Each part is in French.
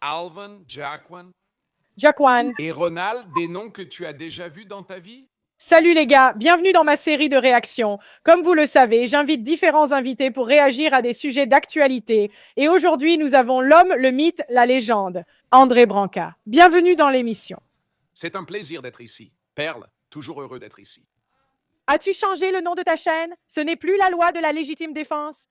Alvin, Jacqueline Jaquan. et Ronald, des noms que tu as déjà vus dans ta vie? Salut les gars, bienvenue dans ma série de réactions. Comme vous le savez, j'invite différents invités pour réagir à des sujets d'actualité. Et aujourd'hui, nous avons l'homme, le mythe, la légende, André Branca. Bienvenue dans l'émission. C'est un plaisir d'être ici. Perle, toujours heureux d'être ici. As-tu changé le nom de ta chaîne? Ce n'est plus la loi de la légitime défense.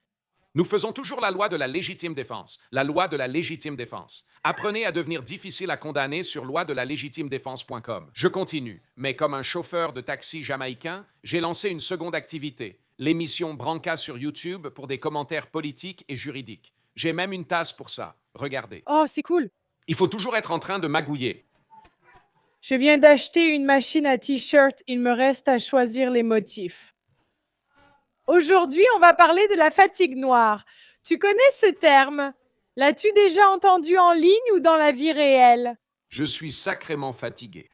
Nous faisons toujours la loi de la légitime défense. La loi de la légitime défense. Apprenez à devenir difficile à condamner sur loi-de-la-légitime-défense.com. Je continue, mais comme un chauffeur de taxi jamaïcain, j'ai lancé une seconde activité, l'émission Branca sur YouTube pour des commentaires politiques et juridiques. J'ai même une tasse pour ça. Regardez. Oh, c'est cool. Il faut toujours être en train de magouiller. Je viens d'acheter une machine à t-shirt, il me reste à choisir les motifs. Aujourd'hui, on va parler de la fatigue noire. Tu connais ce terme? L'as-tu déjà entendu en ligne ou dans la vie réelle? Je suis sacrément fatigué.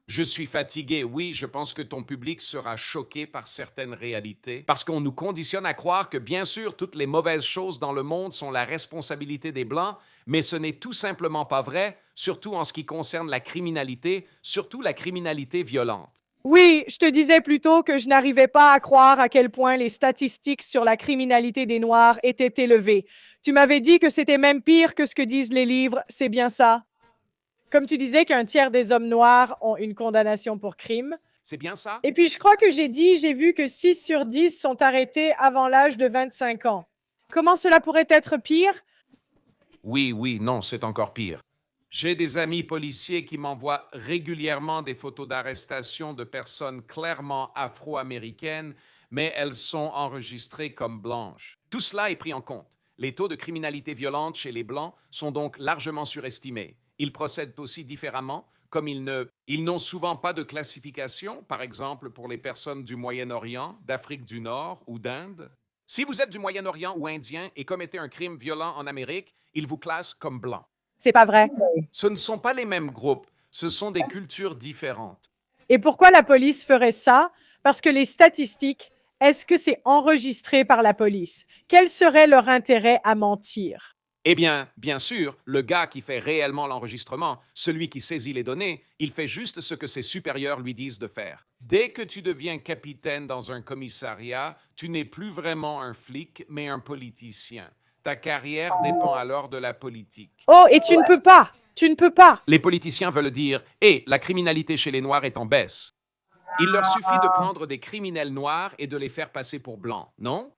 Je suis fatigué, oui, je pense que ton public sera choqué par certaines réalités, parce qu'on nous conditionne à croire que bien sûr, toutes les mauvaises choses dans le monde sont la responsabilité des Blancs, mais ce n'est tout simplement pas vrai, surtout en ce qui concerne la criminalité, surtout la criminalité violente. Oui, je te disais plutôt que je n'arrivais pas à croire à quel point les statistiques sur la criminalité des Noirs étaient élevées. Tu m'avais dit que c'était même pire que ce que disent les livres, c'est bien ça? Comme tu disais qu'un tiers des hommes noirs ont une condamnation pour crime. C'est bien ça? Et puis je crois que j'ai vu que 6 sur 10 sont arrêtés avant l'âge de 25 ans. Comment cela pourrait être pire? Oui, non, c'est encore pire. J'ai des amis policiers qui m'envoient régulièrement des photos d'arrestation de personnes clairement afro-américaines, mais elles sont enregistrées comme blanches. Tout cela est pris en compte. Les taux de criminalité violente chez les Blancs sont donc largement surestimés. Ils procèdent aussi différemment, comme ils n'ont souvent pas de classification, par exemple pour les personnes du Moyen-Orient, d'Afrique du Nord ou d'Inde. Si vous êtes du Moyen-Orient ou indien et commettez un crime violent en Amérique, ils vous classent comme blanc. C'est pas vrai. Ce ne sont pas les mêmes groupes, ce sont des cultures différentes. Et pourquoi la police ferait ça? Parce que les statistiques, est-ce que c'est enregistré par la police? Quel serait leur intérêt à mentir? Eh bien sûr, le gars qui fait réellement l'enregistrement, celui qui saisit les données, il fait juste ce que ses supérieurs lui disent de faire. Dès que tu deviens capitaine dans un commissariat, tu n'es plus vraiment un flic, mais un politicien. Ta carrière dépend alors de la politique. Oh, et tu ne peux pas! Tu ne peux pas! Les politiciens veulent dire « Hé, la criminalité chez les Noirs est en baisse ». Il leur suffit de prendre des criminels noirs et de les faire passer pour blancs, non?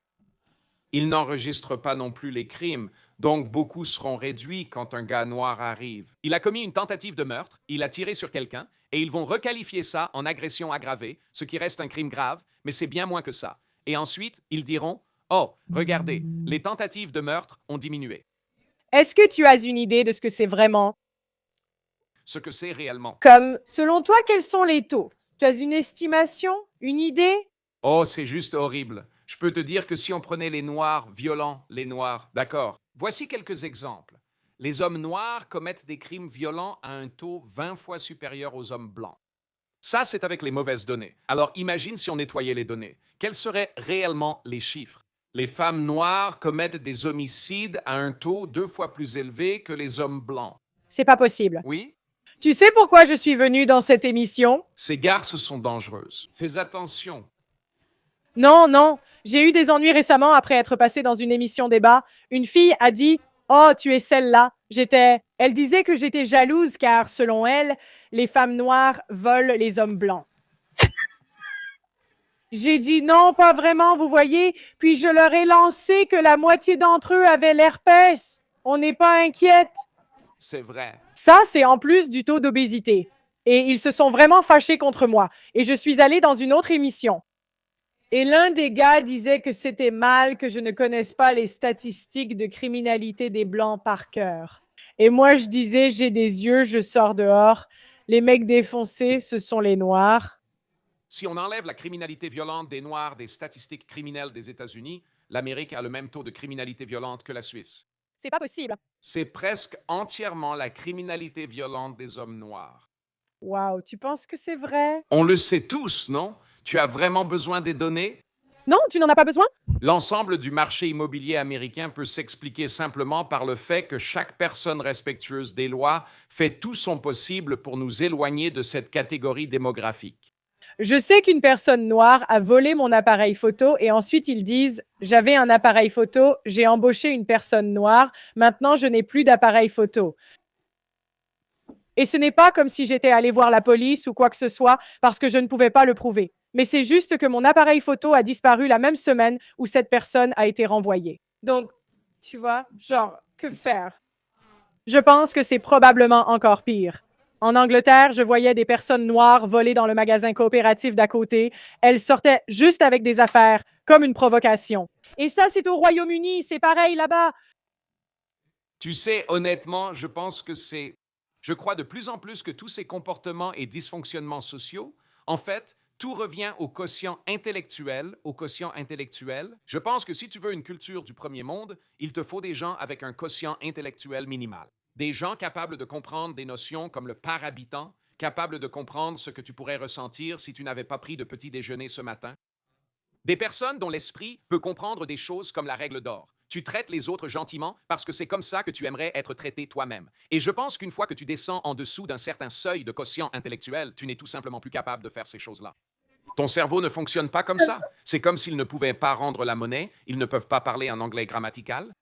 Ils n'enregistrent pas non plus les crimes, donc beaucoup seront réduits quand un gars noir arrive. Il a commis une tentative de meurtre, il a tiré sur quelqu'un, et ils vont requalifier ça en agression aggravée, ce qui reste un crime grave, mais c'est bien moins que ça. Et ensuite, ils diront « Oh, regardez, les tentatives de meurtre ont diminué. Est-ce que tu as une idée de ce que c'est vraiment? » Ce que c'est réellement. Comme, selon toi, quels sont les taux? Tu as une estimation? Une idée? Oh, c'est juste horrible. Je peux te dire que si on prenait les Noirs violents, les Noirs, d'accord. Voici quelques exemples. Les hommes noirs commettent des crimes violents à un taux 20 fois supérieur aux hommes blancs. Ça, c'est avec les mauvaises données. Alors imagine si on nettoyait les données. Quels seraient réellement les chiffres? Les femmes noires commettent des homicides à un taux 2 fois plus élevé que les hommes blancs. C'est pas possible. Oui? Tu sais pourquoi je suis venue dans cette émission? Ces garces sont dangereuses. Fais attention. Non, non. J'ai eu des ennuis récemment après être passée dans une émission débat. Une fille a dit « Oh, tu es celle-là ». Elle disait que j'étais jalouse car, selon elle, les femmes noires volent les hommes blancs. J'ai dit non, pas vraiment, vous voyez. Puis je leur ai lancé que la moitié d'entre eux avaient l'herpès. On n'est pas inquiète. C'est vrai. Ça, c'est en plus du taux d'obésité. Et ils se sont vraiment fâchés contre moi. Et je suis allée dans une autre émission. Et l'un des gars disait que c'était mal que je ne connaisse pas les statistiques de criminalité des Blancs par cœur. Et moi, je disais, j'ai des yeux, je sors dehors. Les mecs défoncés, ce sont les Noirs. Si on enlève la criminalité violente des Noirs des statistiques criminelles des États-Unis, l'Amérique a le même taux de criminalité violente que la Suisse. C'est pas possible. C'est presque entièrement la criminalité violente des hommes noirs. Waouh, tu penses que c'est vrai? On le sait tous, non? Tu as vraiment besoin des données? Non, tu n'en as pas besoin? L'ensemble du marché immobilier américain peut s'expliquer simplement par le fait que chaque personne respectueuse des lois fait tout son possible pour nous éloigner de cette catégorie démographique. Je sais qu'une personne noire a volé mon appareil photo et ensuite ils disent j'avais un appareil photo, j'ai embauché une personne noire, maintenant je n'ai plus d'appareil photo. Et ce n'est pas comme si j'étais allé voir la police ou quoi que ce soit parce que je ne pouvais pas le prouver. Mais c'est juste que mon appareil photo a disparu la même semaine où cette personne a été renvoyée. Donc, tu vois, genre, que faire? Je pense que c'est probablement encore pire. En Angleterre, je voyais des personnes noires voler dans le magasin coopératif d'à côté. Elles sortaient juste avec des affaires, comme une provocation. Et ça, c'est au Royaume-Uni, c'est pareil là-bas. Tu sais, honnêtement, je crois de plus en plus que tous ces comportements et dysfonctionnements sociaux, en fait, tout revient au quotient intellectuel, Je pense que si tu veux une culture du premier monde, il te faut des gens avec un quotient intellectuel minimal. Des gens capables de comprendre des notions comme le par habitant, capables de comprendre ce que tu pourrais ressentir si tu n'avais pas pris de petit déjeuner ce matin. Des personnes dont l'esprit peut comprendre des choses comme la règle d'or. Tu traites les autres gentiment parce que c'est comme ça que tu aimerais être traité toi-même. Et je pense qu'une fois que tu descends en dessous d'un certain seuil de quotient intellectuel, tu n'es tout simplement plus capable de faire ces choses-là. Ton cerveau ne fonctionne pas comme ça. C'est comme s'ils ne pouvaient pas rendre la monnaie, ils ne peuvent pas parler un anglais grammatical.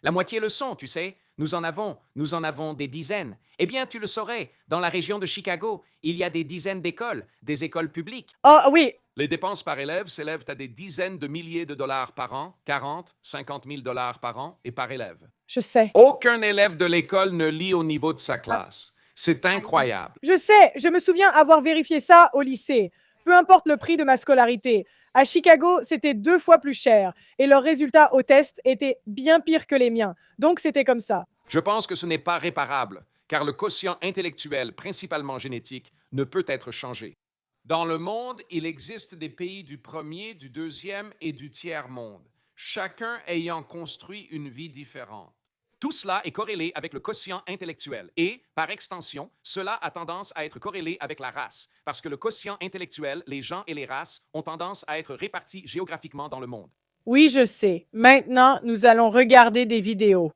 La moitié le sont, tu sais. Nous en avons des dizaines. Eh bien, tu le saurais, dans la région de Chicago, il y a des dizaines d'écoles, des écoles publiques. Oh oui, Les dépenses par élève s'élèvent à des dizaines de milliers de dollars par an, 40, 50 000 dollars par an et par élève. je sais. Aucun élève de l'école ne lit au niveau de sa classe. C'est incroyable. Je sais, je me souviens avoir vérifié ça au lycée. Peu importe le prix de ma scolarité. À Chicago, c'était 2 fois plus cher et leurs résultats au test étaient bien pires que les miens. Donc c'était comme ça. Je pense que ce n'est pas réparable, car le quotient intellectuel, principalement génétique, ne peut être changé. Dans le monde, il existe des pays du premier, du deuxième et du tiers-monde, chacun ayant construit une vie différente. Tout cela est corrélé avec le quotient intellectuel et, par extension, cela a tendance à être corrélé avec la race, parce que le quotient intellectuel, les gens et les races ont tendance à être répartis géographiquement dans le monde. Oui, je sais. Maintenant, nous allons regarder des vidéos.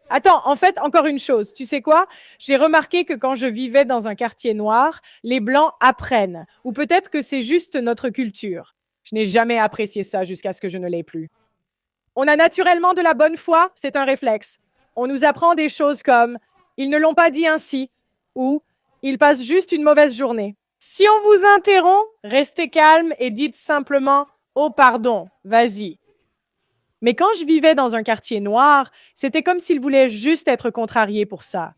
Attends, en fait, encore une chose. Tu sais quoi? J'ai remarqué que quand je vivais dans un quartier noir, les Blancs apprennent. Ou peut-être que c'est juste notre culture. Je n'ai jamais apprécié ça jusqu'à ce que je ne l'ai plus. On a naturellement de la bonne foi, c'est un réflexe. On nous apprend des choses comme ils ne l'ont pas dit ainsi ou ils passent juste une mauvaise journée. Si on vous interrompt, restez calme et dites simplement oh pardon, vas-y. Mais quand je vivais dans un quartier noir, c'était comme s'ils voulaient juste être contrariés pour ça.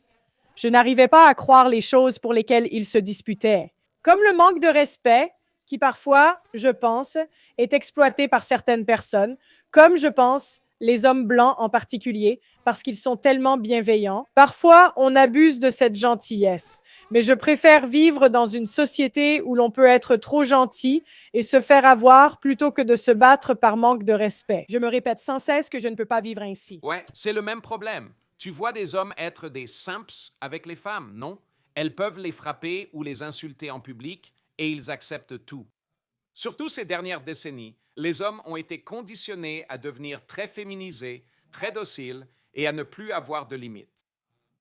Je n'arrivais pas à croire les choses pour lesquelles ils se disputaient. Comme le manque de respect, qui parfois, je pense, est exploité par certaines personnes, comme je pense les hommes blancs en particulier, parce qu'ils sont tellement bienveillants. Parfois, on abuse de cette gentillesse, mais je préfère vivre dans une société où l'on peut être trop gentil et se faire avoir plutôt que de se battre par manque de respect. Je me répète sans cesse que je ne peux pas vivre ainsi. Ouais, c'est le même problème. Tu vois des hommes être des simps avec les femmes, non? Elles peuvent les frapper ou les insulter en public et ils acceptent tout. Surtout ces dernières décennies, les hommes ont été conditionnés à devenir très féminisés, très dociles et à ne plus avoir de limites.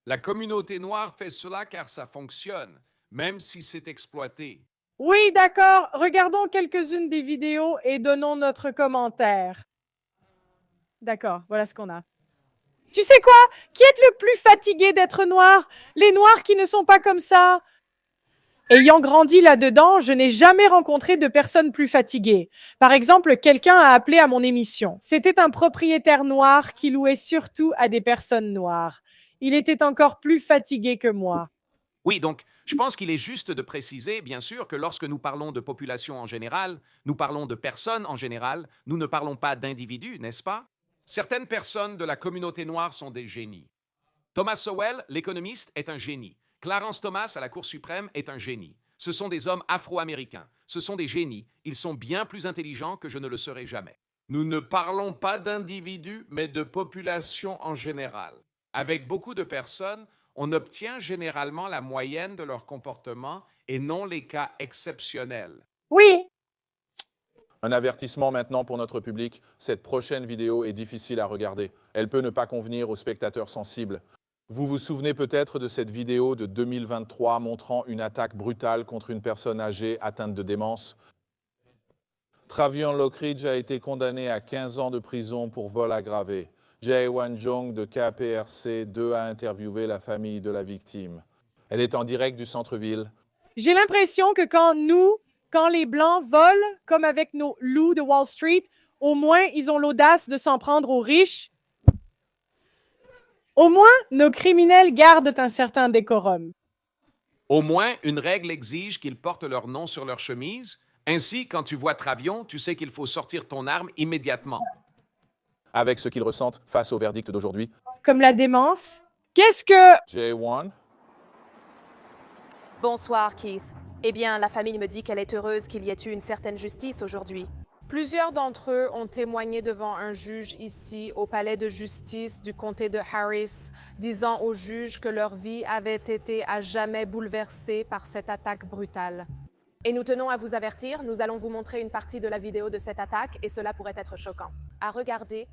La communauté noire fait cela car ça fonctionne, même si c'est exploité. Oui, d'accord. Regardons quelques-unes des vidéos et donnons notre commentaire. D'accord, voilà ce qu'on a. Tu sais quoi? Qui est le plus fatigué d'être noir? Les noirs qui ne sont pas comme ça. Ayant grandi là-dedans, je n'ai jamais rencontré de personne plus fatiguée. Par exemple, quelqu'un a appelé à mon émission. C'était un propriétaire noir qui louait surtout à des personnes noires. Il était encore plus fatigué que moi. Oui, donc je pense qu'il est juste de préciser, bien sûr, que lorsque nous parlons de population en général, nous parlons de personnes en général, nous ne parlons pas d'individus, n'est-ce pas? Certaines personnes de la communauté noire sont des génies. Thomas Sowell, l'économiste, est un génie. Clarence Thomas, à la Cour suprême, est un génie. Ce sont des hommes afro-américains. Ce sont des génies. Ils sont bien plus intelligents que je ne le serai jamais. Nous ne parlons pas d'individus, mais de population en général. Avec beaucoup de personnes, on obtient généralement la moyenne de leur comportement et non les cas exceptionnels. Oui, Un avertissement maintenant pour notre public, cette prochaine vidéo est difficile à regarder. Elle peut ne pas convenir aux spectateurs sensibles. Vous vous souvenez peut-être de cette vidéo de 2023 montrant une attaque brutale contre une personne âgée atteinte de démence. Travion Lockridge a été condamné à 15 ans de prison pour vol aggravé. Jae-Wan Jong de KPRC2 a interviewé la famille de la victime. Elle est en direct du centre-ville. J'ai l'impression que quand les Blancs volent, comme avec nos loups de Wall Street, au moins ils ont l'audace de s'en prendre aux riches. Au moins, nos criminels gardent un certain décorum. Au moins, une règle exige qu'ils portent leur nom sur leur chemise. Ainsi, quand tu vois Travion, tu sais qu'il faut sortir ton arme immédiatement. Avec ce qu'ils ressentent face au verdict d'aujourd'hui, Comme la démence. Qu'est-ce que... Jae-Wan, Bonsoir, Keith. Eh bien, la famille me dit qu'elle est heureuse qu'il y ait eu une certaine justice aujourd'hui. Plusieurs d'entre eux ont témoigné devant un juge ici, au palais de justice du comté de Harris, disant au juge que leur vie avait été à jamais bouleversée par cette attaque brutale. Et nous tenons à vous avertir, nous allons vous montrer une partie de la vidéo de cette attaque et cela pourrait être choquant. À regarder.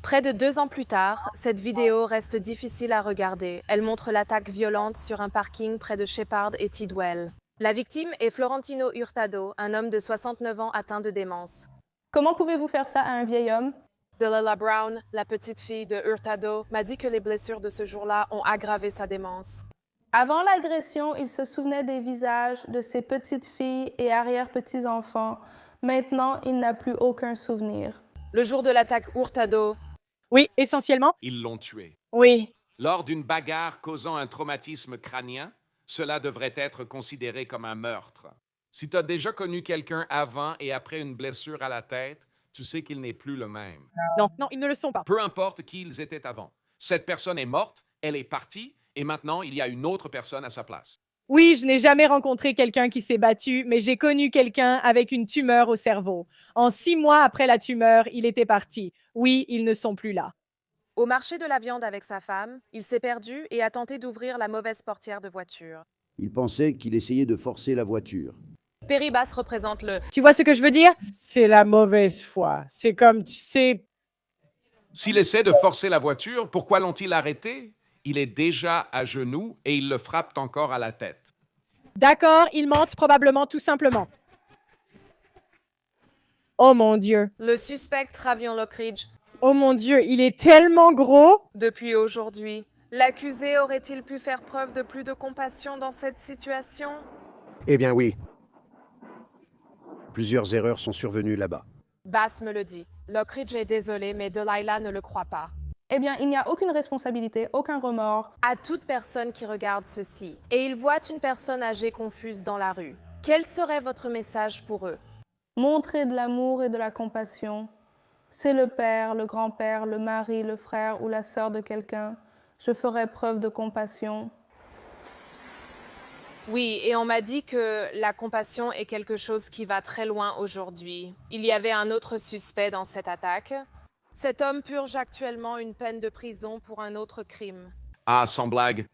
Près de 2 ans plus tard, cette vidéo reste difficile à regarder. Elle montre l'attaque violente sur un parking près de Shepard et Tidwell. La victime est Florentino Hurtado, un homme de 69 ans atteint de démence. Comment pouvez-vous faire ça à un vieil homme? Delilah Brown, la petite fille de Hurtado, m'a dit que les blessures de ce jour-là ont aggravé sa démence. Avant l'agression, il se souvenait des visages de ses petites filles et arrière-petits-enfants. Maintenant, il n'a plus aucun souvenir. Le jour de l'attaque Hurtado, Oui, essentiellement. Ils l'ont tué. Oui. Lors d'une bagarre causant un traumatisme crânien, cela devrait être considéré comme un meurtre. Si tu as déjà connu quelqu'un avant et après une blessure à la tête, tu sais qu'il n'est plus le même. Non, ils ne le sont pas. Peu importe qui ils étaient avant. Cette personne est morte, elle est partie, et maintenant il y a une autre personne à sa place. Oui, je n'ai jamais rencontré quelqu'un qui s'est battu, mais j'ai connu quelqu'un avec une tumeur au cerveau. En 6 mois après la tumeur, il était parti. Oui, ils ne sont plus là. au marché de la viande avec sa femme, il s'est perdu et a tenté d'ouvrir la mauvaise portière de voiture. Il pensait qu'il essayait de forcer la voiture. Perry Bass représente le Tu vois ce que je veux dire? C'est la mauvaise foi. C'est comme, tu sais... S'il essaie de forcer la voiture, pourquoi l'ont-ils arrêté? Il est déjà à genoux et ils le frappent encore à la tête. D'accord, ils mentent probablement tout simplement. Oh mon Dieu. Le suspect Travion Lockridge. Oh mon Dieu, il est tellement gros. Depuis aujourd'hui, l'accusé aurait-il pu faire preuve de plus de compassion dans cette situation? Eh bien oui. Plusieurs erreurs sont survenues là-bas. Bass me le dit. Lockridge est désolé, mais Delilah ne le croit pas. Eh bien, il n'y a aucune responsabilité, aucun remords. À toute personne qui regarde ceci, et ils voient une personne âgée confuse dans la rue, quel serait votre message pour eux? Montrer de l'amour et de la compassion. C'est le père, le grand-père, le mari, le frère ou la sœur de quelqu'un. Je ferai preuve de compassion. Oui, et on m'a dit que la compassion est quelque chose qui va très loin aujourd'hui. Il y avait un autre suspect dans cette attaque. Cet homme purge actuellement une peine de prison pour un autre crime. Ah, sans blague.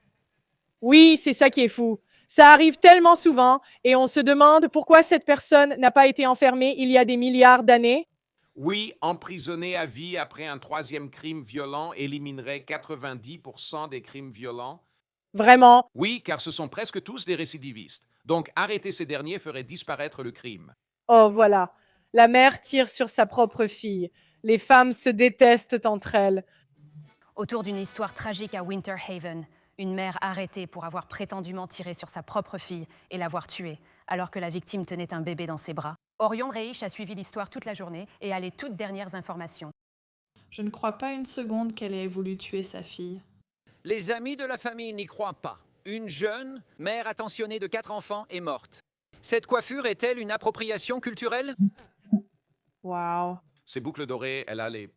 Oui, c'est ça qui est fou. Ça arrive tellement souvent et on se demande pourquoi cette personne n'a pas été enfermée il y a des milliards d'années. Oui, emprisonner à vie après un troisième crime violent éliminerait 90% des crimes violents. Vraiment. Oui, car ce sont presque tous des récidivistes. Donc arrêter ces derniers ferait disparaître le crime. Oh, voilà. La mère tire sur sa propre fille. Les femmes se détestent entre elles. Autour d'une histoire tragique à Winter Haven, une mère arrêtée pour avoir prétendument tiré sur sa propre fille et l'avoir tuée, alors que la victime tenait un bébé dans ses bras. Orion Reish a suivi l'histoire toute la journée et a les toutes dernières informations. Je ne crois pas une seconde qu'elle ait voulu tuer sa fille. Les amis de la famille n'y croient pas. Une jeune, mère attentionnée de 4 enfants, est morte. Cette coiffure est-elle une appropriation culturelle? Wow. Ces boucles dorées, elle a les...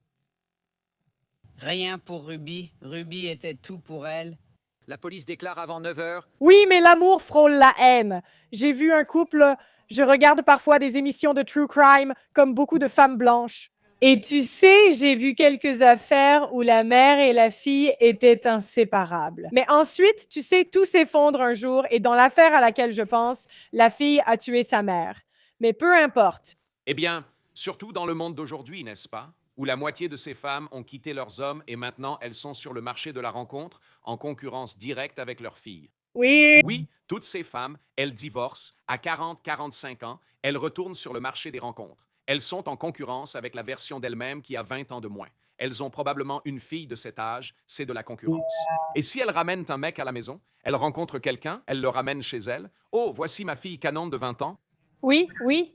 Rien pour Ruby. Ruby était tout pour elle. La police déclare avant 9 heures. Oui, mais l'amour frôle la haine. J'ai vu un couple, je regarde parfois des émissions de true crime comme beaucoup de femmes blanches. Et tu sais, j'ai vu quelques affaires où la mère et la fille étaient inséparables. Mais ensuite, tu sais, tout s'effondre un jour et dans l'affaire à laquelle je pense, la fille a tué sa mère. Mais peu importe. Eh bien, surtout dans le monde d'aujourd'hui, n'est-ce pas? Où la moitié de ces femmes ont quitté leurs hommes et maintenant elles sont sur le marché de la rencontre en concurrence directe avec leurs filles. Oui. Oui, toutes ces femmes, elles divorcent à 40-45 ans, elles retournent sur le marché des rencontres. Elles sont en concurrence avec la version d'elles-mêmes qui a 20 ans de moins. Elles ont probablement une fille de cet âge, c'est de la concurrence. Et si elles ramènent un mec à la maison, elles rencontrent quelqu'un, elles le ramènent chez elles. Oh, voici ma fille canon de 20 ans. Oui, oui.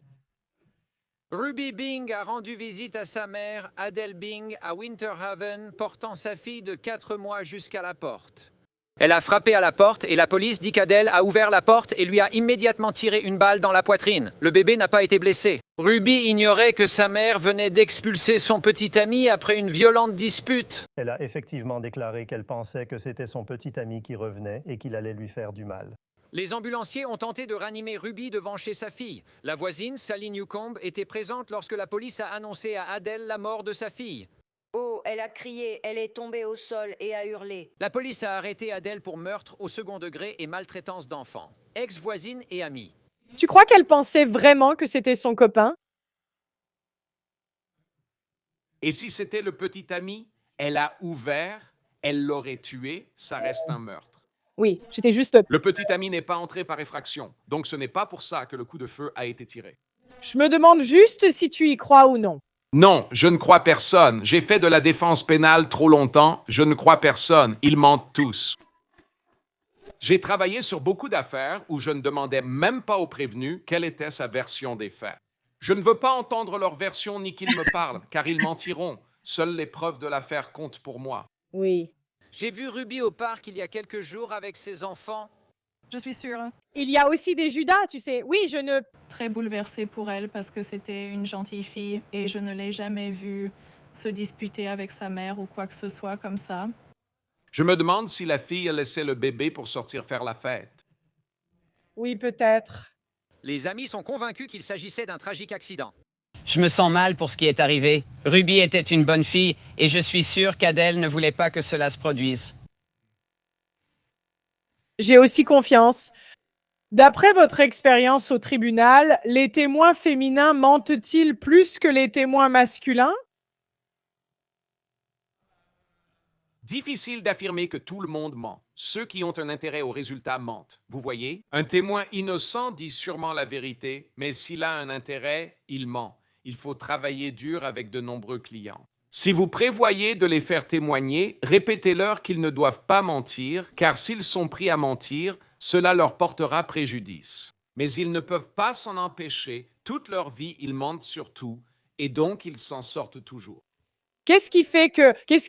Ruby Bing a rendu visite à sa mère, Adele Bing, à Winter Haven, portant sa fille de 4 mois jusqu'à la porte. Elle a frappé à la porte et la police dit qu'Adele a ouvert la porte et lui a immédiatement tiré une balle dans la poitrine. Le bébé n'a pas été blessé. Ruby ignorait que sa mère venait d'expulser son petit ami après une violente dispute. Elle a effectivement déclaré qu'elle pensait que c'était son petit ami qui revenait et qu'il allait lui faire du mal. Les ambulanciers ont tenté de ranimer Ruby devant chez sa fille. La voisine, Sally Newcomb, était présente lorsque la police a annoncé à Adele la mort de sa fille. Oh, elle a crié, elle est tombée au sol et a hurlé. La police a arrêté Adele pour meurtre au second degré et maltraitance d'enfants. Ex-voisine et amie. Tu crois qu'elle pensait vraiment que c'était son copain? Et si c'était le petit ami, elle a ouvert, elle l'aurait tué, ça reste un meurtre. Oui, j'étais juste... Le petit ami n'est pas entré par effraction, donc ce n'est pas pour ça que le coup de feu a été tiré. Je me demande juste si tu y crois ou non. Non, je ne crois personne. J'ai fait de la défense pénale trop longtemps. Je ne crois personne. Ils mentent tous. J'ai travaillé sur beaucoup d'affaires où je ne demandais même pas aux prévenus quelle était sa version des faits. Je ne veux pas entendre leur version ni qu'ils me parlent, car ils mentiront. Seules les preuves de l'affaire comptent pour moi. Oui. J'ai vu Ruby au parc il y a quelques jours avec ses enfants. Je suis sûre. Il y a aussi des Judas, tu sais. Oui, je ne... Très bouleversée pour elle parce que c'était une gentille fille et je ne l'ai jamais vue se disputer avec sa mère ou quoi que ce soit comme ça. Je me demande si la fille a laissé le bébé pour sortir faire la fête. Oui, peut-être. Les amis sont convaincus qu'il s'agissait d'un tragique accident. Je me sens mal pour ce qui est arrivé. Ruby était une bonne fille et je suis sûre qu'Adèle ne voulait pas que cela se produise. J'ai aussi confiance. D'après votre expérience au tribunal, les témoins féminins mentent-ils plus que les témoins masculins? Difficile d'affirmer que tout le monde ment. Ceux qui ont un intérêt au résultat mentent. Vous voyez? Un témoin innocent dit sûrement la vérité, mais s'il a un intérêt, il ment. Il faut travailler dur avec de nombreux clients. Si vous prévoyez de les faire témoigner, répétez-leur qu'ils ne doivent pas mentir, car s'ils sont pris à mentir, cela leur portera préjudice. Mais ils ne peuvent pas s'en empêcher. Toute leur vie, ils mentent sur tout, et donc ils s'en sortent toujours. Qu'est-ce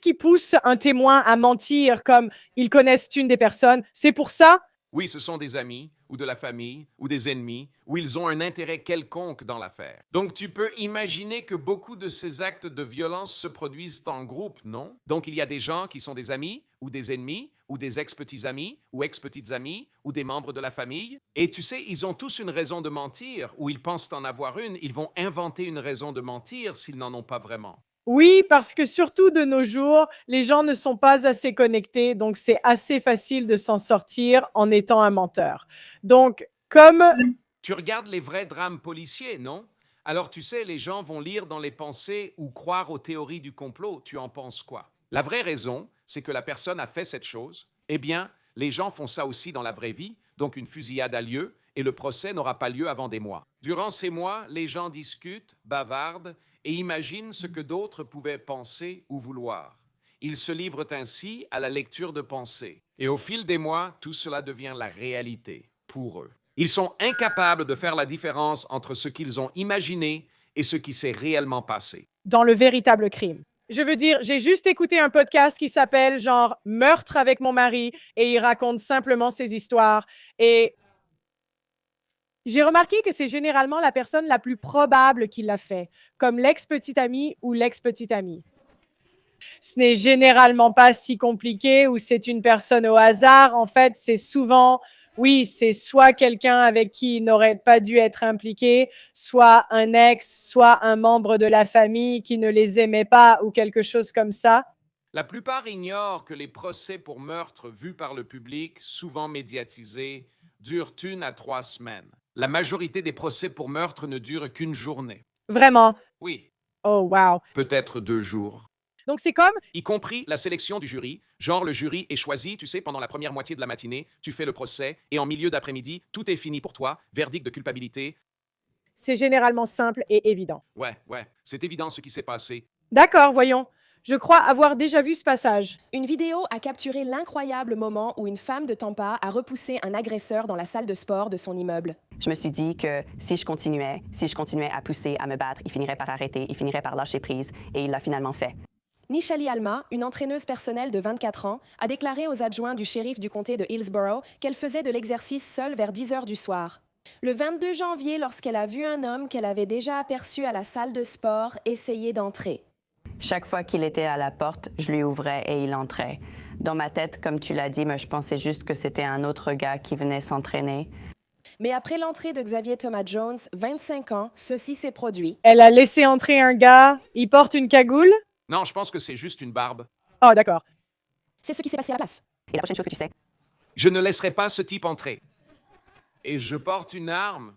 qui pousse un témoin à mentir comme ils connaissent une des personnes? C'est pour ça? Oui, ce sont des amis, ou de la famille, ou des ennemis, ou ils ont un intérêt quelconque dans l'affaire. Donc tu peux imaginer que beaucoup de ces actes de violence se produisent en groupe, non? Donc il y a des gens qui sont des amis, ou des ennemis, ou des ex-petits-amis, ou ex-petites-amies, ou des membres de la famille. Et tu sais, ils ont tous une raison de mentir, ou ils pensent en avoir une, ils vont inventer une raison de mentir s'ils n'en ont pas vraiment. Oui, parce que surtout de nos jours, les gens ne sont pas assez connectés, donc c'est assez facile de s'en sortir en étant un menteur. Donc, comme... Tu regardes les vrais drames policiers, non? Alors tu sais, les gens vont lire dans les pensées ou croire aux théories du complot. Tu en penses quoi? La vraie raison, c'est que la personne a fait cette chose. Eh bien, les gens font ça aussi dans la vraie vie, donc une fusillade a lieu et le procès n'aura pas lieu avant des mois. Durant ces mois, les gens discutent, bavardent, et imaginent ce que d'autres pouvaient penser ou vouloir. Ils se livrent ainsi à la lecture de pensées. Et au fil des mois, tout cela devient la réalité pour eux. Ils sont incapables de faire la différence entre ce qu'ils ont imaginé et ce qui s'est réellement passé. Dans le véritable crime. Je veux dire, j'ai juste écouté un podcast qui s'appelle genre « Meurtre avec mon mari » et il raconte simplement ses histoires. Et j'ai remarqué que c'est généralement la personne la plus probable qui l'a fait, comme l'ex-petite amie ou l'ex-petite amie. Ce n'est généralement pas si compliqué ou c'est une personne au hasard. En fait, c'est souvent, oui, c'est soit quelqu'un avec qui il n'aurait pas dû être impliqué, soit un ex, soit un membre de la famille qui ne les aimait pas ou quelque chose comme ça. La plupart ignorent que les procès pour meurtre vus par le public, souvent médiatisés, durent 1 à 3 semaines. La majorité des procès pour meurtre ne durent qu'une journée. Vraiment. Oui, Oh, wow. peut-être 2 jours. Donc, c'est comme, Y compris la sélection du jury. Genre, le jury est choisi, tu sais, pendant la première moitié de la matinée, tu fais le procès, et en milieu d'après-midi, tout est fini pour toi, verdict de culpabilité. c'est généralement simple et évident. Ouais, c'est évident ce qui s'est passé. D'accord, voyons. Je crois avoir déjà vu ce passage. Une vidéo a capturé l'incroyable moment où une femme de Tampa a repoussé un agresseur dans la salle de sport de son immeuble. Je me suis dit que si je continuais à pousser, à me battre, il finirait par arrêter, il finirait par lâcher prise, et il l'a finalement fait. Nishali Alma, une entraîneuse personnelle de 24 ans, a déclaré aux adjoints du shérif du comté de Hillsborough qu'elle faisait de l'exercice seule vers 10 heures du soir. Le 22 janvier, lorsqu'elle a vu un homme qu'elle avait déjà aperçu à la salle de sport essayer d'entrer. Chaque fois qu'il était à la porte, je lui ouvrais et il entrait. Dans ma tête, comme tu l'as dit, je pensais juste que c'était un autre gars qui venait s'entraîner. Mais après l'entrée de Xavier Thomas Jones, 25 ans, ceci s'est produit. Elle a laissé entrer un gars, il porte une cagoule. Non, je pense que c'est juste une barbe. Oh, d'accord. C'est ce qui s'est passé à la place. Et la prochaine chose que tu sais, Je ne laisserai pas ce type entrer. Et je porte une arme.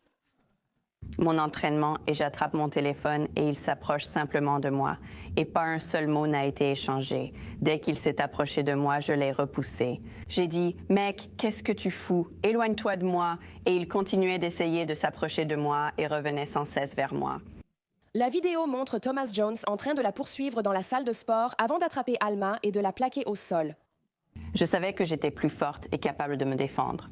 mon entraînement, et j'attrape mon téléphone et il s'approche simplement de moi. Et pas un seul mot n'a été échangé. Dès qu'il s'est approché de moi, je l'ai repoussé. J'ai dit « Mec, qu'est-ce que tu fous? Éloigne-toi de moi !» Et il continuait d'essayer de s'approcher de moi et revenait sans cesse vers moi. La vidéo montre Thomas Jones en train de la poursuivre dans la salle de sport avant d'attraper Alma et de la plaquer au sol. Je savais que j'étais plus forte et capable de me défendre.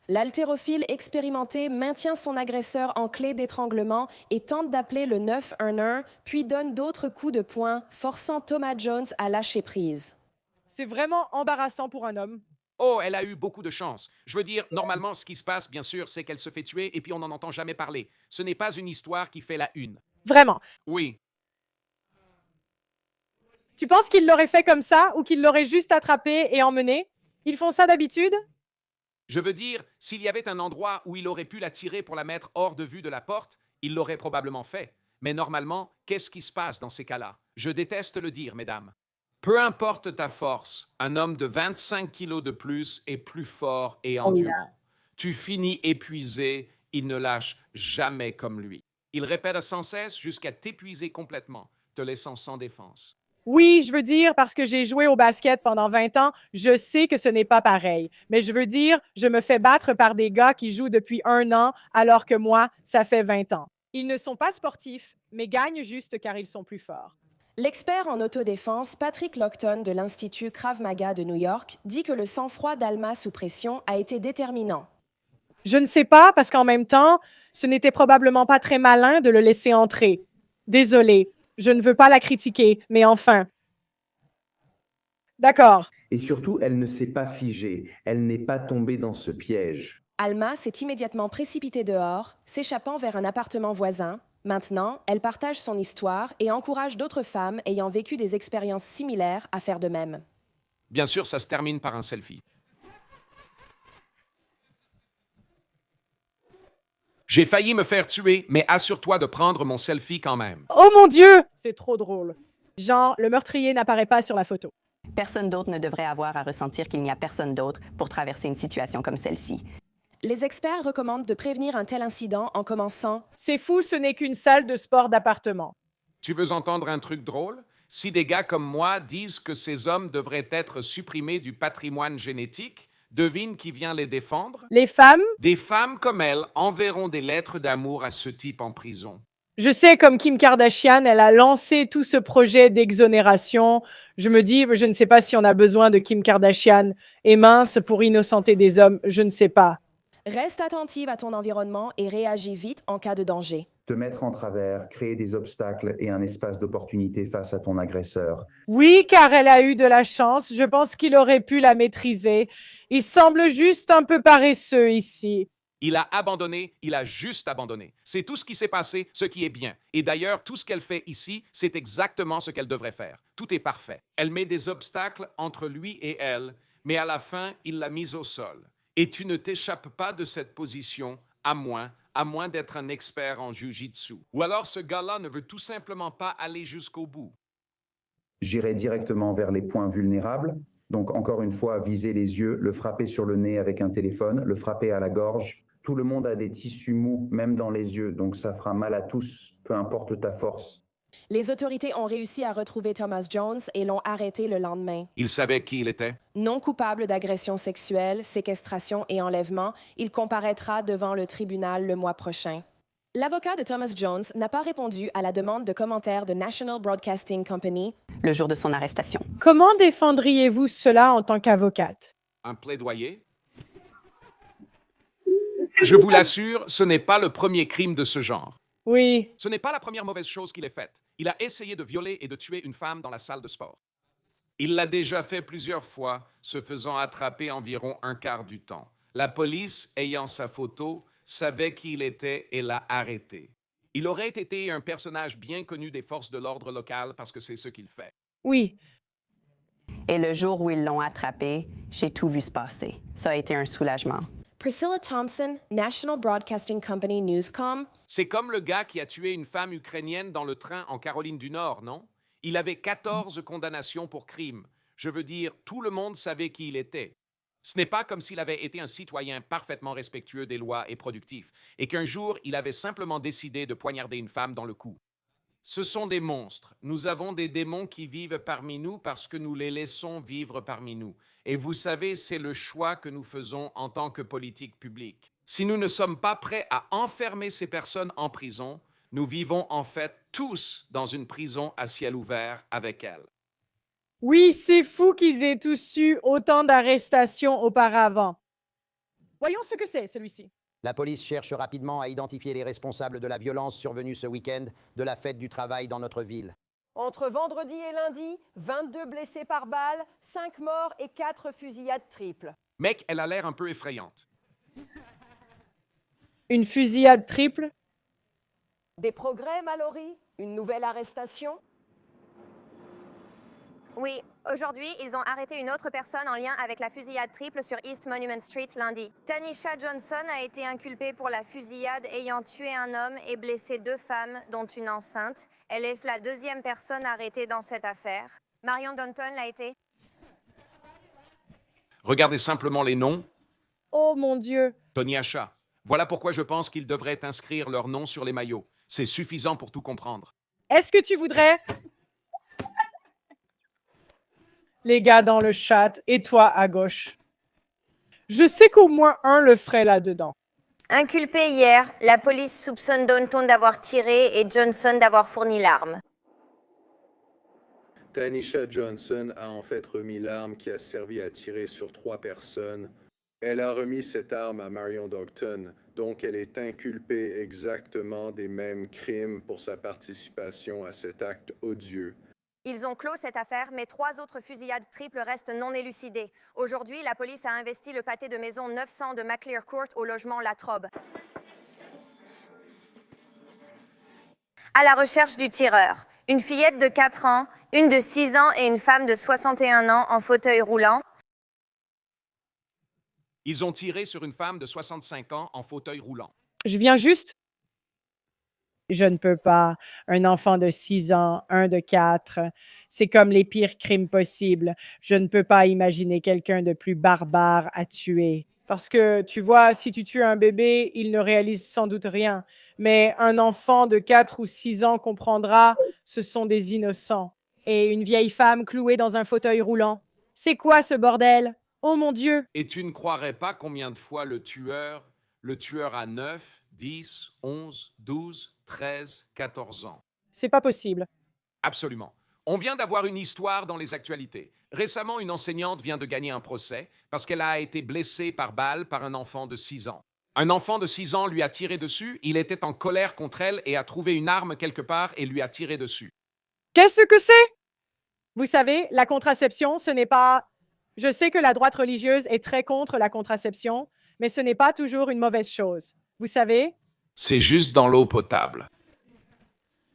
L'haltérophile expérimenté maintient son agresseur en clé d'étranglement et tente d'appeler le 911, puis donne d'autres coups de poing, forçant Thomas Jones à lâcher prise. C'est vraiment embarrassant pour un homme. Oh, elle a eu beaucoup de chance. Je veux dire, normalement, ce qui se passe, bien sûr, c'est qu'elle se fait tuer et puis on n'en entend jamais parler. Ce n'est pas une histoire qui fait la une. Vraiment. Oui. Tu penses qu'il l'aurait fait comme ça ou qu'il l'aurait juste attrapé et emmené? Ils font ça d'habitude? Je veux dire, s'il y avait un endroit où il aurait pu la tirer pour la mettre hors de vue de la porte, il l'aurait probablement fait. Mais normalement, qu'est-ce qui se passe dans ces cas-là? Je déteste le dire, mesdames. Peu importe ta force, un homme de 25 kilos de plus est plus fort et endurant. Tu finis épuisé, il ne lâche jamais comme lui. Il répète sans cesse jusqu'à t'épuiser complètement, te laissant sans défense. Oui, je veux dire, parce que j'ai joué au basket pendant 20 ans, je sais que ce n'est pas pareil. Mais je veux dire, je me fais battre par des gars qui jouent depuis 1 an, alors que moi, ça fait 20 ans. Ils ne sont pas sportifs, mais gagnent juste car ils sont plus forts. L'expert en autodéfense, Patrick Lockton de l'Institut Krav Maga de New York, dit que le sang-froid d'Alma sous pression a été déterminant. Je ne sais pas, parce qu'en même temps, ce n'était probablement pas très malin de le laisser entrer. Désolée. Je ne veux pas la critiquer, mais enfin. D'accord. Et surtout, elle ne s'est pas figée. Elle n'est pas tombée dans ce piège. Alma s'est immédiatement précipitée dehors, s'échappant vers un appartement voisin. Maintenant, elle partage son histoire et encourage d'autres femmes ayant vécu des expériences similaires à faire de même. Bien sûr, ça se termine par un selfie. J'ai failli me faire tuer, mais assure-toi de prendre mon selfie quand même. Oh mon Dieu! C'est trop drôle. Genre, le meurtrier n'apparaît pas sur la photo. Personne d'autre ne devrait avoir à ressentir qu'il n'y a personne d'autre pour traverser une situation comme celle-ci. Les experts recommandent de prévenir un tel incident en commençant « C'est fou, ce n'est qu'une salle de sport d'appartement. » Tu veux entendre un truc drôle? Si des gars comme moi disent que ces hommes devraient être supprimés du patrimoine génétique, devine qui vient les défendre? Les femmes? Des femmes comme elle enverront des lettres d'amour à ce type en prison. Je sais, comme Kim Kardashian, elle a lancé tout ce projet d'exonération. Je me dis, je ne sais pas si on a besoin de Kim Kardashian et mince pour innocenter des hommes, je ne sais pas. Reste attentive à ton environnement et réagis vite en cas de danger. Te mettre en travers, créer des obstacles et un espace d'opportunité face à ton agresseur. Oui, car elle a eu de la chance. Je pense qu'il aurait pu la maîtriser. Il semble juste un peu paresseux ici. Il a abandonné, il a juste abandonné. C'est tout ce qui s'est passé, ce qui est bien. Et d'ailleurs, tout ce qu'elle fait ici, c'est exactement ce qu'elle devrait faire. Tout est parfait. Elle met des obstacles entre lui et elle, mais à la fin, il l'a mise au sol. Et tu ne t'échappes pas de cette position, à moins d'être un expert en jiu-jitsu. Ou alors ce gars-là ne veut tout simplement pas aller jusqu'au bout. J'irai directement vers les points vulnérables. Donc, encore une fois, viser les yeux, le frapper sur le nez avec un téléphone, le frapper à la gorge, Tout le monde a des tissus mous, même dans les yeux, donc ça fera mal à tous, peu importe ta force. Les autorités ont réussi à retrouver Thomas Jones et l'ont arrêté le lendemain. Il savait qui il était? Non coupable d'agression sexuelle, séquestration et enlèvement, il comparaîtra devant le tribunal le mois prochain. L'avocat de Thomas Jones n'a pas répondu à la demande de commentaires de National Broadcasting Company le jour de son arrestation. Comment défendriez-vous cela en tant qu'avocate? Un plaidoyer? Je vous l'assure, ce n'est pas le premier crime de ce genre. Oui. Ce n'est pas la première mauvaise chose qu'il ait faite. Il a essayé de violer et de tuer une femme dans la salle de sport. Il l'a déjà fait plusieurs fois, se faisant attraper environ un quart du temps. La police, ayant sa photo, savait qui il était et l'a arrêté. Il aurait été un personnage bien connu des forces de l'ordre locales parce que c'est ce qu'il fait. Oui. Et le jour où ils l'ont attrapé, j'ai tout vu se passer. Ça a été un soulagement. Priscilla Thompson, National Broadcasting Company Newscom. C'est comme le gars qui a tué une femme ukrainienne dans le train en Caroline du Nord, non? Il avait 14 condamnations pour crime. Je veux dire, tout le monde savait qui il était. Ce n'est pas comme s'il avait été un citoyen parfaitement respectueux des lois et productif, et qu'un jour, il avait simplement décidé de poignarder une femme dans le cou. Ce sont des monstres. Nous avons des démons qui vivent parmi nous parce que nous les laissons vivre parmi nous. Et vous savez, c'est le choix que nous faisons en tant que politique publique. Si nous ne sommes pas prêts à enfermer ces personnes en prison, nous vivons en fait tous dans une prison à ciel ouvert avec elles. Oui, c'est fou qu'ils aient tous eu autant d'arrestations auparavant. Voyons ce que c'est, celui-ci. La police cherche rapidement à identifier les responsables de la violence survenue ce week-end de la fête du travail dans notre ville. Entre vendredi et lundi, 22 blessés par balle, 5 morts et 4 fusillades triples. Mec, elle a l'air un peu effrayante. Une fusillade triple? Des progrès, Mallory? Une nouvelle arrestation? Oui, aujourd'hui, ils ont arrêté une autre personne en lien avec la fusillade triple sur East Monument Street lundi. Tanisha Johnson a été inculpée pour la fusillade ayant tué un homme et blessé 2 femmes, dont une enceinte. Elle est la 2e personne arrêtée dans cette affaire. Marion Danton l'a été. Regardez simplement les noms. Oh mon Dieu. Tony Asha. Voilà pourquoi je pense qu'ils devraient inscrire leurs noms sur les maillots. C'est suffisant pour tout comprendre. Est-ce que tu voudrais... Les gars dans le chat et toi à gauche. Je sais qu'au moins un le ferait là-dedans. Inculpée hier, la police soupçonne Danton d'avoir tiré et Johnson d'avoir fourni l'arme. Tanisha Johnson a en fait remis l'arme qui a servi à tirer sur 3 personnes. Elle a remis cette arme à Marion Dogton, donc elle est inculpée exactement des mêmes crimes pour sa participation à cet acte odieux. Ils ont clos cette affaire, mais 3 autres fusillades triples restent non élucidées. Aujourd'hui, la police a investi le pâté de maison 900 de McClear Court au logement La Trobe. À la recherche du tireur. Une fillette de 4 ans, une de 6 ans et une femme de 61 ans en fauteuil roulant. Ils ont tiré sur une femme de 65 ans en fauteuil roulant. Je viens juste... Je ne peux pas. Un enfant de 6 ans, un de 4. C'est comme les pires crimes possibles. Je ne peux pas imaginer quelqu'un de plus barbare à tuer. Parce que, tu vois, si tu tues un bébé, il ne réalise sans doute rien. Mais un enfant de 4 ou 6 ans comprendra, ce sont des innocents. Et une vieille femme clouée dans un fauteuil roulant. C'est quoi ce bordel? Oh mon Dieu! Et tu ne croirais pas combien de fois le tueur a 9, 10, 11, 12, 13, 14 ans. C'est pas possible. Absolument. On vient d'avoir une histoire dans les actualités. Récemment, une enseignante vient de gagner un procès parce qu'elle a été blessée par balle par un enfant de 6 ans. Un enfant de 6 ans lui a tiré dessus, il était en colère contre elle et a trouvé une arme quelque part et lui a tiré dessus. Qu'est-ce que c'est? Vous savez, la contraception, ce n'est pas... Je sais que la droite religieuse est très contre la contraception, mais ce n'est pas toujours une mauvaise chose. Vous savez? C'est juste dans l'eau potable.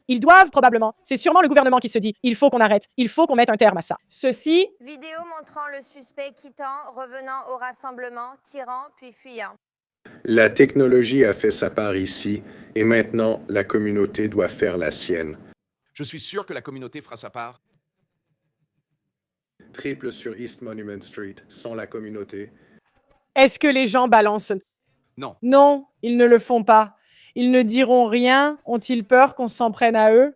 Ils doivent probablement. C'est sûrement le gouvernement qui se dit « il faut qu'on arrête, il faut qu'on mette un terme à ça ». Ceci... Vidéo montrant le suspect quittant, revenant au rassemblement, tirant puis fuyant. La technologie a fait sa part ici, et maintenant, la communauté doit faire la sienne. Je suis sûr que la communauté fera sa part. Triple sur East Monument Street, sans la communauté. Est-ce que les gens balancent? Non. Non, ils ne le font pas. Ils ne diront rien. Ont-ils peur qu'on s'en prenne à eux?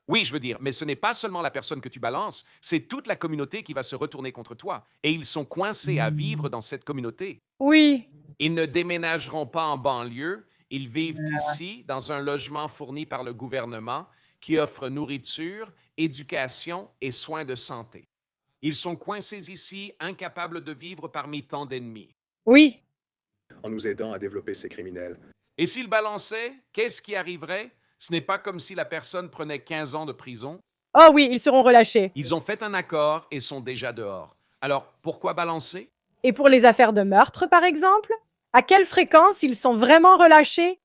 Oui, je veux dire, mais ce n'est pas seulement la personne que tu balances, c'est toute la communauté qui va se retourner contre toi. Et ils sont coincés à vivre dans cette communauté. Oui. Ils ne déménageront pas en banlieue. Ils vivent ici, dans un logement fourni par le gouvernement qui offre nourriture, éducation et soins de santé. Ils sont coincés ici, incapables de vivre parmi tant d'ennemis. Oui. En nous aidant à développer ces criminels. Et s'ils balançaient, qu'est-ce qui arriverait? Ce n'est pas comme si la personne prenait 15 ans de prison. Oh oui, ils seront relâchés. Ils ont fait un accord et sont déjà dehors. Alors, pourquoi balancer? Et pour les affaires de meurtre, par exemple? À quelle fréquence ils sont vraiment relâchés?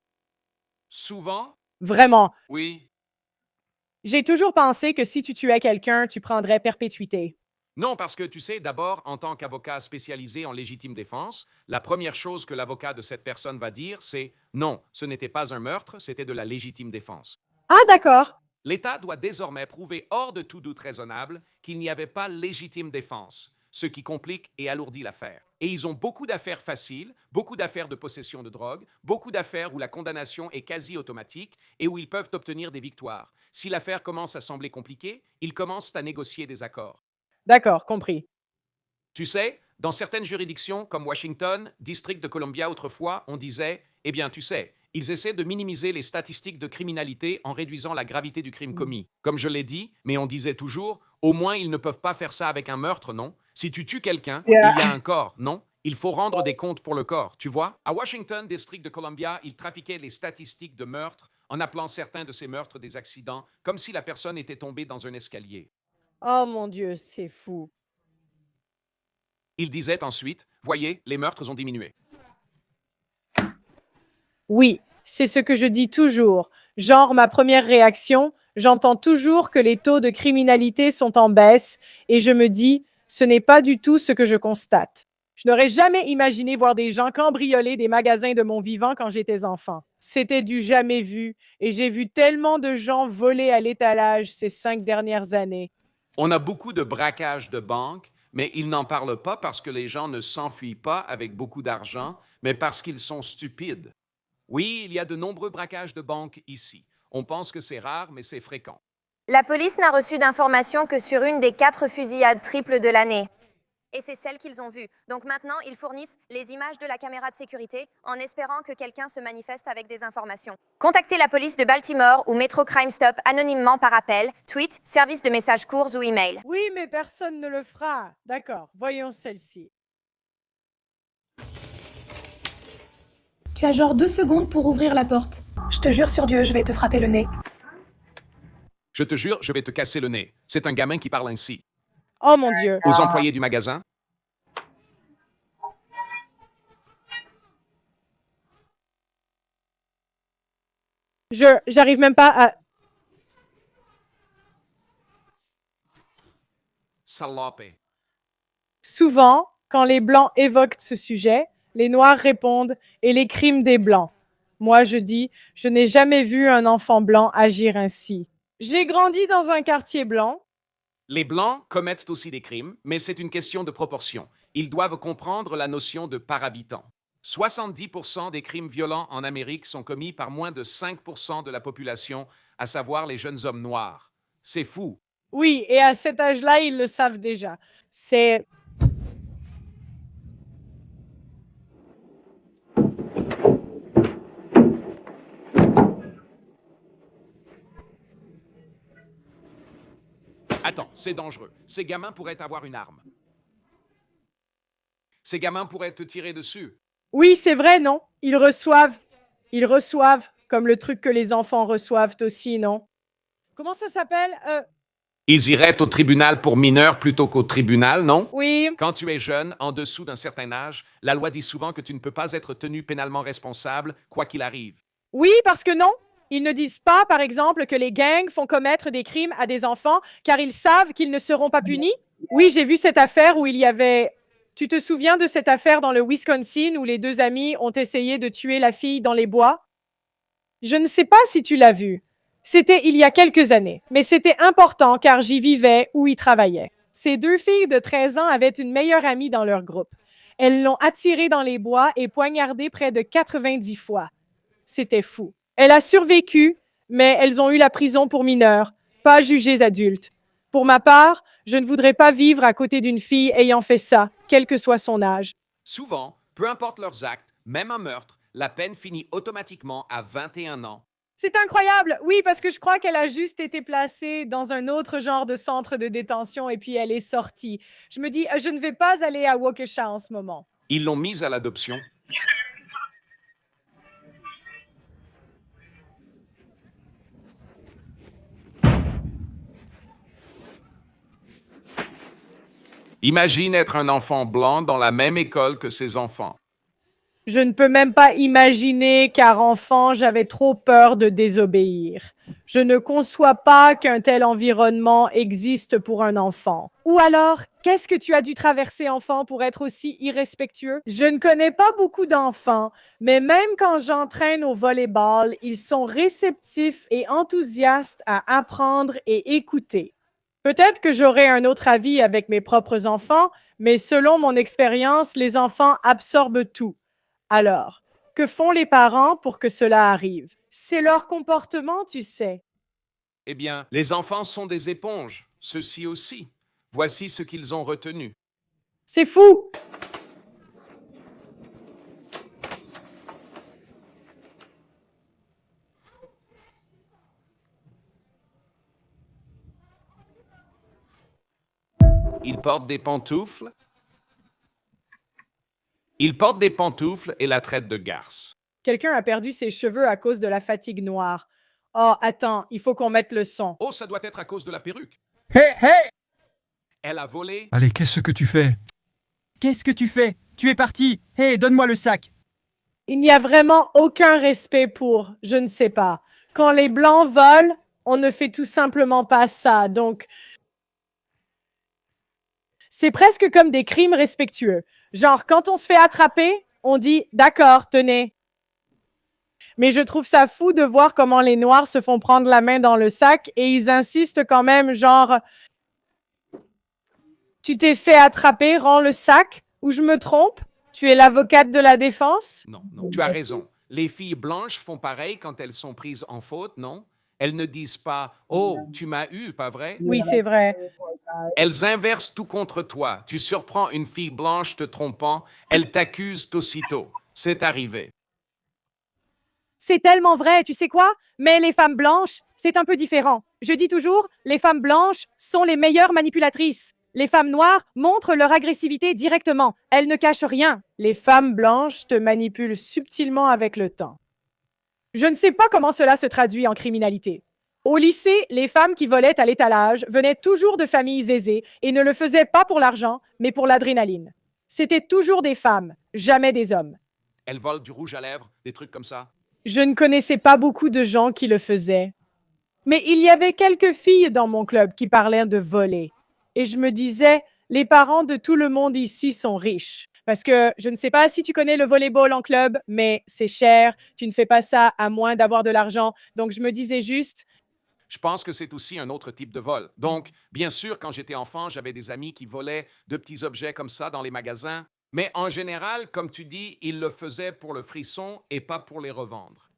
Souvent? Vraiment. Oui. J'ai toujours pensé que si tu tuais quelqu'un, tu prendrais perpétuité. Non, parce que tu sais, d'abord, en tant qu'avocat spécialisé en légitime défense, la première chose que l'avocat de cette personne va dire, c'est non, ce n'était pas un meurtre, c'était de la légitime défense. Ah, d'accord. L'État doit désormais prouver hors de tout doute raisonnable qu'il n'y avait pas légitime défense, ce qui complique et alourdit l'affaire. Et ils ont beaucoup d'affaires faciles, beaucoup d'affaires de possession de drogue, beaucoup d'affaires où la condamnation est quasi automatique et où ils peuvent obtenir des victoires. Si l'affaire commence à sembler compliquée, ils commencent à négocier des accords. D'accord, compris. Tu sais, dans certaines juridictions, comme Washington, District de Columbia autrefois, on disait, eh bien, tu sais, ils essaient de minimiser les statistiques de criminalité en réduisant la gravité du crime commis. Comme je l'ai dit, mais on disait toujours, au moins ils ne peuvent pas faire ça avec un meurtre, non? Si tu tues quelqu'un, il y a un corps, non? Il faut rendre des comptes pour le corps, tu vois? À Washington, District de Columbia, ils trafiquaient les statistiques de meurtre en appelant certains de ces meurtres des accidents, comme si la personne était tombée dans un escalier. Oh mon Dieu, c'est fou. Il disait ensuite, voyez, les meurtres ont diminué. Oui, c'est ce que je dis toujours. Genre, ma première réaction, j'entends toujours que les taux de criminalité sont en baisse et je me dis, ce n'est pas du tout ce que je constate. Je n'aurais jamais imaginé voir des gens cambrioler des magasins de mon vivant quand j'étais enfant. C'était du jamais vu et j'ai vu tellement de gens voler à l'étalage ces 5 dernières années. On a beaucoup de braquages de banques, mais ils n'en parlent pas parce que les gens ne s'enfuient pas avec beaucoup d'argent, mais parce qu'ils sont stupides. Oui, il y a de nombreux braquages de banques ici. On pense que c'est rare, mais c'est fréquent. La police n'a reçu d'informations que sur une des 4 fusillades triples de l'année. Et c'est celle qu'ils ont vue. Donc maintenant, ils fournissent les images de la caméra de sécurité en espérant que quelqu'un se manifeste avec des informations. Contactez la police de Baltimore ou Metro Crime Stop anonymement par appel, tweet, service de messages courts ou email. Oui, mais personne ne le fera. D'accord, voyons celle-ci. Tu as genre 2 secondes pour ouvrir la porte. Je te jure sur Dieu, je vais te frapper le nez. Je te jure, je vais te casser le nez. C'est un gamin qui parle ainsi. Oh mon Dieu. Aux employés du magasin, J'arrive même pas à... salope. Souvent, quand les Blancs évoquent ce sujet, les Noirs répondent « et les crimes des Blancs ». Moi, je dis « je n'ai jamais vu un enfant blanc agir ainsi ». J'ai grandi dans un quartier blanc. Les Blancs commettent aussi des crimes, mais c'est une question de proportion. Ils doivent comprendre la notion de par habitant. 70% des crimes violents en Amérique sont commis par moins de 5% de la population, à savoir les jeunes hommes noirs. C'est fou. Oui, et à cet âge-là, ils le savent déjà. C'est... Attends, c'est dangereux. Ces gamins pourraient avoir une arme. Ces gamins pourraient te tirer dessus. Oui, c'est vrai, non? Ils reçoivent, comme le truc que les enfants reçoivent aussi, non? Comment ça s'appelle? Ils iraient au tribunal pour mineurs plutôt qu'au tribunal, non? Oui. Quand tu es jeune, en dessous d'un certain âge, la loi dit souvent que tu ne peux pas être tenu pénalement responsable, quoi qu'il arrive. Oui, parce que non. Ils ne disent pas, par exemple, que les gangs font commettre des crimes à des enfants car ils savent qu'ils ne seront pas punis. Oui, j'ai vu cette affaire où il y avait... Tu te souviens de cette affaire dans le Wisconsin où les 2 amis ont essayé de tuer la fille dans les bois? Je ne sais pas si tu l'as vu. C'était il y a quelques années, mais c'était important car j'y vivais ou y travaillais. Ces 2 filles de 13 ans avaient une meilleure amie dans leur groupe. Elles l'ont attiré dans les bois et poignardé près de 90 fois. C'était fou. Elle a survécu, mais elles ont eu la prison pour mineurs, pas jugées adultes. Pour ma part, je ne voudrais pas vivre à côté d'une fille ayant fait ça, quel que soit son âge. Souvent, peu importe leurs actes, même un meurtre, la peine finit automatiquement à 21 ans. C'est incroyable! Oui, parce que je crois qu'elle a juste été placée dans un autre genre de centre de détention et puis elle est sortie. Je me dis, je ne vais pas aller à Waukesha en ce moment. Ils l'ont mise à l'adoption. Imagine être un enfant blanc dans la même école que ses enfants. Je ne peux même pas imaginer, car enfant, j'avais trop peur de désobéir. Je ne conçois pas qu'un tel environnement existe pour un enfant. Ou alors, qu'est-ce que tu as dû traverser, enfant, pour être aussi irrespectueux? Je ne connais pas beaucoup d'enfants, mais même quand j'entraîne au volleyball, ils sont réceptifs et enthousiastes à apprendre et écouter. Peut-être que j'aurai un autre avis avec mes propres enfants, mais selon mon expérience, les enfants absorbent tout. Alors, que font les parents pour que cela arrive? C'est leur comportement, tu sais. Eh bien, les enfants sont des éponges, ceux-ci aussi. Voici ce qu'ils ont retenu. C'est fou! Ils portent des pantoufles. Ils portent des pantoufles et la traitent de garce. Quelqu'un a perdu ses cheveux à cause de la fatigue noire. Oh, attends, il faut qu'on mette le son. Oh, ça doit être à cause de la perruque. Hé, hé! Elle a volé. Allez, qu'est-ce que tu fais? Qu'est-ce que tu fais? Tu es parti. Hé, donne-moi le sac. Il n'y a vraiment aucun respect pour, je ne sais pas. Quand les Blancs volent, on ne fait tout simplement pas ça. Donc, c'est presque comme des crimes respectueux. Genre, quand on se fait attraper, on dit « D'accord, tenez ». Mais je trouve ça fou de voir comment les Noirs se font prendre la main dans le sac et ils insistent quand même, genre « Tu t'es fait attraper, rends le sac » ou « Je me trompe? Tu es l'avocate de la défense? » Non, non, tu as raison. Les filles blanches font pareil quand elles sont prises en faute, non? Elles ne disent pas « Oh, tu m'as eu, pas vrai? » Oui, c'est vrai. Elles inversent tout contre toi. Tu surprends une fille blanche te trompant, elle t'accuse aussitôt. C'est arrivé. C'est tellement vrai, tu sais quoi? Mais les femmes blanches, c'est un peu différent. Je dis toujours, les femmes blanches sont les meilleures manipulatrices. Les femmes noires montrent leur agressivité directement. Elles ne cachent rien. Les femmes blanches te manipulent subtilement avec le temps. Je ne sais pas comment cela se traduit en criminalité. Au lycée, les femmes qui volaient à l'étalage venaient toujours de familles aisées et ne le faisaient pas pour l'argent, mais pour l'adrénaline. C'était toujours des femmes, jamais des hommes. Elles volent du rouge à lèvres, des trucs comme ça. Je ne connaissais pas beaucoup de gens qui le faisaient. Mais il y avait quelques filles dans mon club qui parlaient de voler. Et je me disais, les parents de tout le monde ici sont riches. Parce que je ne sais pas si tu connais le volleyball en club, mais c'est cher. Tu ne fais pas ça à moins d'avoir de l'argent. Donc, je me disais juste... Je pense que c'est aussi un autre type de vol. Donc, bien sûr, quand j'étais enfant, j'avais des amis qui volaient de petits objets comme ça dans les magasins. Mais en général, comme tu dis, ils le faisaient pour le frisson et pas pour les revendre.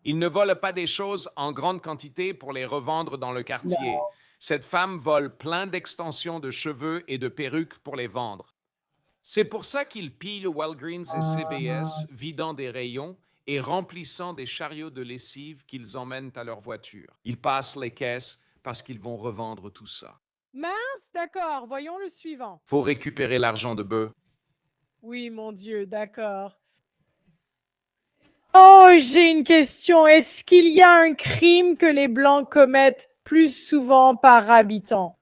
Ils ne volent pas des choses en grande quantité pour les revendre dans le quartier. Cette femme vole plein d'extensions de cheveux et de perruques pour les vendre. C'est pour ça qu'ils pillent Walgreens et CVS, vidant des rayons et remplissant des chariots de lessive qu'ils emmènent à leur voiture. Ils passent les caisses parce qu'ils vont revendre tout ça. Mince, d'accord, voyons le suivant. Faut récupérer l'argent de bœuf. Oui, mon Dieu, d'accord. Oh, j'ai une question. Est-ce qu'il y a un crime que les Blancs commettent plus souvent par habitant?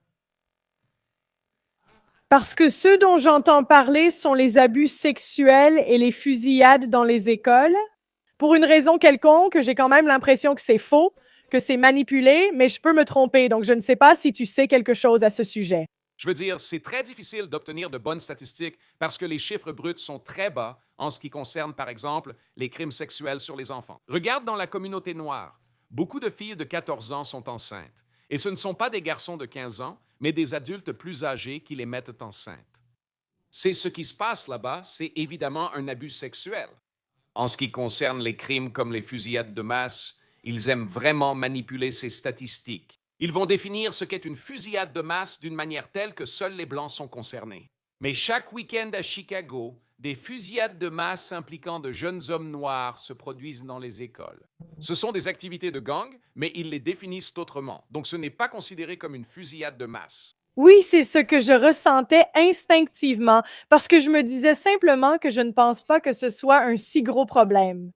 Parce que ceux dont j'entends parler sont les abus sexuels et les fusillades dans les écoles. Pour une raison quelconque, j'ai quand même l'impression que c'est faux, que c'est manipulé, mais je peux me tromper, donc je ne sais pas si tu sais quelque chose à ce sujet. Je veux dire, c'est très difficile d'obtenir de bonnes statistiques parce que les chiffres bruts sont très bas en ce qui concerne, par exemple, les crimes sexuels sur les enfants. Regarde dans la communauté noire. Beaucoup de filles de 14 ans sont enceintes. Et ce ne sont pas des garçons de 15 ans, mais des adultes plus âgés qui les mettent enceintes. C'est ce qui se passe là-bas, c'est évidemment un abus sexuel. En ce qui concerne les crimes comme les fusillades de masse, ils aiment vraiment manipuler ces statistiques. Ils vont définir ce qu'est une fusillade de masse d'une manière telle que seuls les Blancs sont concernés. Mais chaque week-end à Chicago, des fusillades de masse impliquant de jeunes hommes noirs se produisent dans les écoles. Ce sont des activités de gang, mais ils les définissent autrement. Donc ce n'est pas considéré comme une fusillade de masse. Oui, c'est ce que je ressentais instinctivement, parce que je me disais simplement que je ne pense pas que ce soit un si gros problème.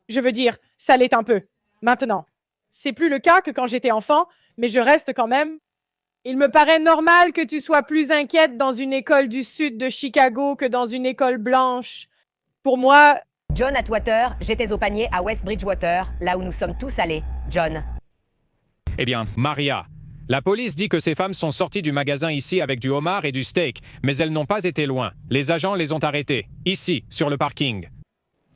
Je veux dire, ça l'est un peu, maintenant. C'est plus le cas que quand j'étais enfant, mais je reste quand même. Il me paraît normal que tu sois plus inquiète dans une école du sud de Chicago que dans une école blanche. Pour moi... John Atwater, j'étais au panier à West Bridgewater, là où nous sommes tous allés. John. Eh bien, Maria, la police dit que ces femmes sont sorties du magasin ici avec du homard et du steak, mais elles n'ont pas été loin. Les agents les ont arrêtées, ici, sur le parking.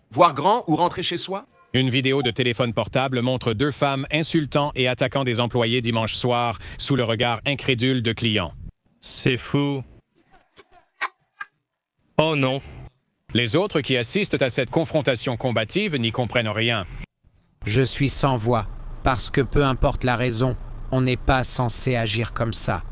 Voir grand ou rentrer chez soi? Une vidéo de téléphone portable montre 2 femmes insultant et attaquant des employés dimanche soir sous le regard incrédule de clients. C'est fou. Oh non. Les autres qui assistent à cette confrontation combative n'y comprennent rien. Je suis sans voix, parce que peu importe la raison, on n'est pas censé agir comme ça.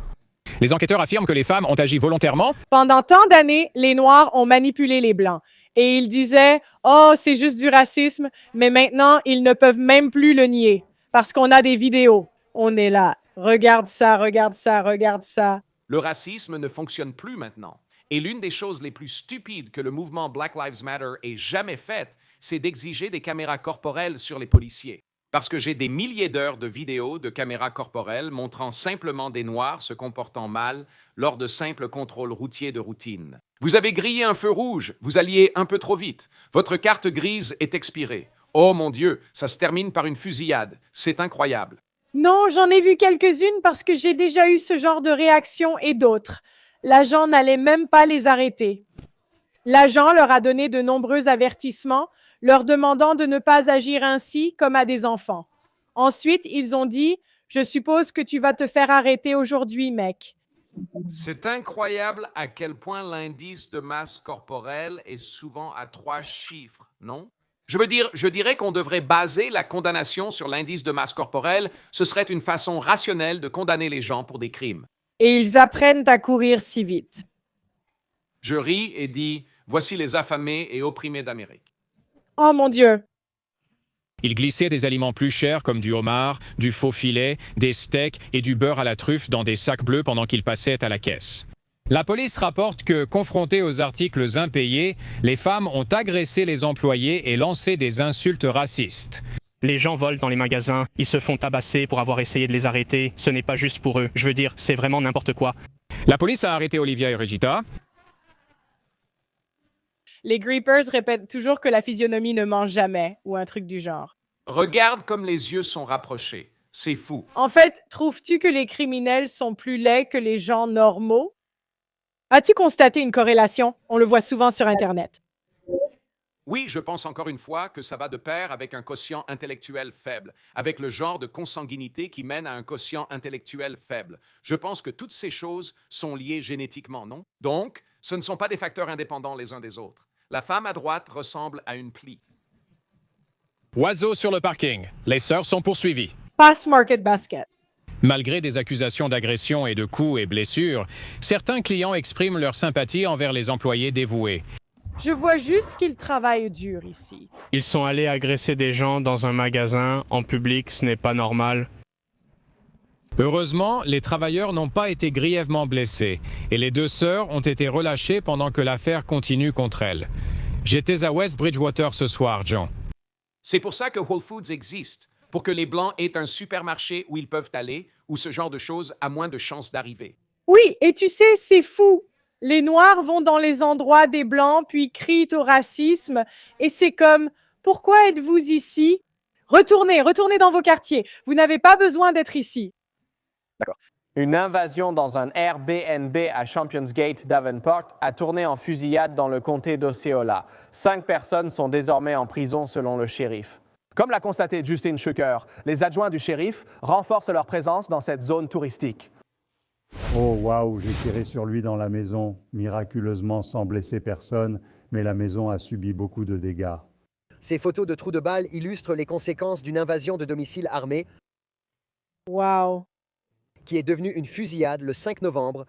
Les enquêteurs affirment que les femmes ont agi volontairement. Pendant tant d'années, les Noirs ont manipulé les Blancs. Et ils disaient « Oh, c'est juste du racisme », mais maintenant, ils ne peuvent même plus le nier, parce qu'on a des vidéos. On est là. Regarde ça, regarde ça, regarde ça. Le racisme ne fonctionne plus maintenant. Et l'une des choses les plus stupides que le mouvement Black Lives Matter ait jamais faites, c'est d'exiger des caméras corporelles sur les policiers. Parce que j'ai des milliers d'heures de vidéos de caméras corporelles montrant simplement des Noirs se comportant mal lors de simples contrôles routiers de routine. Vous avez grillé un feu rouge, vous alliez un peu trop vite. Votre carte grise est expirée. Oh mon Dieu, ça se termine par une fusillade. C'est incroyable. Non, j'en ai vu quelques-unes parce que j'ai déjà eu ce genre de réaction et d'autres. L'agent n'allait même pas les arrêter. L'agent leur a donné de nombreux avertissements, leur demandant de ne pas agir ainsi comme à des enfants. Ensuite, ils ont dit « Je suppose que tu vas te faire arrêter aujourd'hui, mec. » C'est incroyable à quel point l'indice de masse corporelle est souvent à 3 chiffres, non? Je dirais qu'on devrait baser la condamnation sur l'indice de masse corporelle. Ce serait une façon rationnelle de condamner les gens pour des crimes. Et ils apprennent à courir si vite. Je ris et dis « Voici les affamés et opprimés d'Amérique. » Oh mon Dieu! Ils glissaient des aliments plus chers comme du homard, du faux filet, des steaks et du beurre à la truffe dans des sacs bleus pendant qu'ils passaient à la caisse. La police rapporte que, confrontées aux articles impayés, les femmes ont agressé les employés et lancé des insultes racistes. Les gens volent dans les magasins, ils se font tabasser pour avoir essayé de les arrêter. Ce n'est pas juste pour eux. Je veux dire, c'est vraiment n'importe quoi. La police a arrêté Olivia et Regita. Les Grippers répètent toujours que la physionomie ne ment jamais, ou un truc du genre. Regarde comme les yeux sont rapprochés. C'est fou. En fait, trouves-tu que les criminels sont plus laids que les gens normaux? As-tu constaté une corrélation? On le voit souvent sur Internet. Oui, je pense encore une fois que ça va de pair avec un quotient intellectuel faible, avec le genre de consanguinité qui mène à un quotient intellectuel faible. Je pense que toutes ces choses sont liées génétiquement, non? Donc, ce ne sont pas des facteurs indépendants les uns des autres. La femme à droite ressemble à une plie. Oiseau sur le parking. Les sœurs sont poursuivies. Pass Market Basket. Malgré des accusations d'agression et de coups et blessures, certains clients expriment leur sympathie envers les employés dévoués. Je vois juste qu'ils travaillent dur ici. Ils sont allés agresser des gens dans un magasin, en public, ce n'est pas normal. Heureusement, les travailleurs n'ont pas été grièvement blessés et les 2 sœurs ont été relâchées pendant que l'affaire continue contre elles. J'étais à West Bridgewater ce soir, John. C'est pour ça que Whole Foods existe, pour que les Blancs aient un supermarché où ils peuvent aller, où ce genre de choses a moins de chances d'arriver. Oui, et tu sais, c'est fou. Les Noirs vont dans les endroits des Blancs, puis crient au racisme, et c'est comme « Pourquoi êtes-vous ici? Retournez dans vos quartiers. Vous n'avez pas besoin d'être ici. » D'accord. Une invasion dans un Airbnb à Championsgate, Davenport, a tourné en fusillade dans le comté d'Osceola. 5 personnes sont désormais en prison selon le shérif. Comme l'a constaté Justin Schucker, les adjoints du shérif renforcent leur présence dans cette zone touristique. Oh waouh, j'ai tiré sur lui dans la maison, miraculeusement sans blesser personne, mais la maison a subi beaucoup de dégâts. Ces photos de trous de balles illustrent les conséquences d'une invasion de domicile armée Wow. qui est devenue une fusillade le 5 novembre.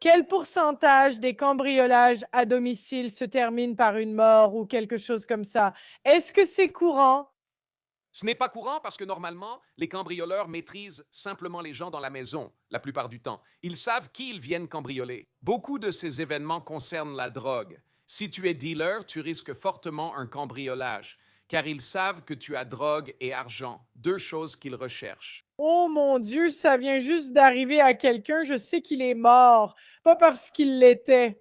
Quel pourcentage des cambriolages à domicile se termine par une mort ou quelque chose comme ça? Est-ce que c'est courant? Ce n'est pas courant parce que normalement, les cambrioleurs maîtrisent simplement les gens dans la maison, la plupart du temps. Ils savent qui ils viennent cambrioler. Beaucoup de ces événements concernent la drogue. Si tu es dealer, tu risques fortement un cambriolage, car ils savent que tu as drogue et argent, deux choses qu'ils recherchent. Oh mon Dieu, ça vient juste d'arriver à quelqu'un, je sais qu'il est mort, pas parce qu'il l'était.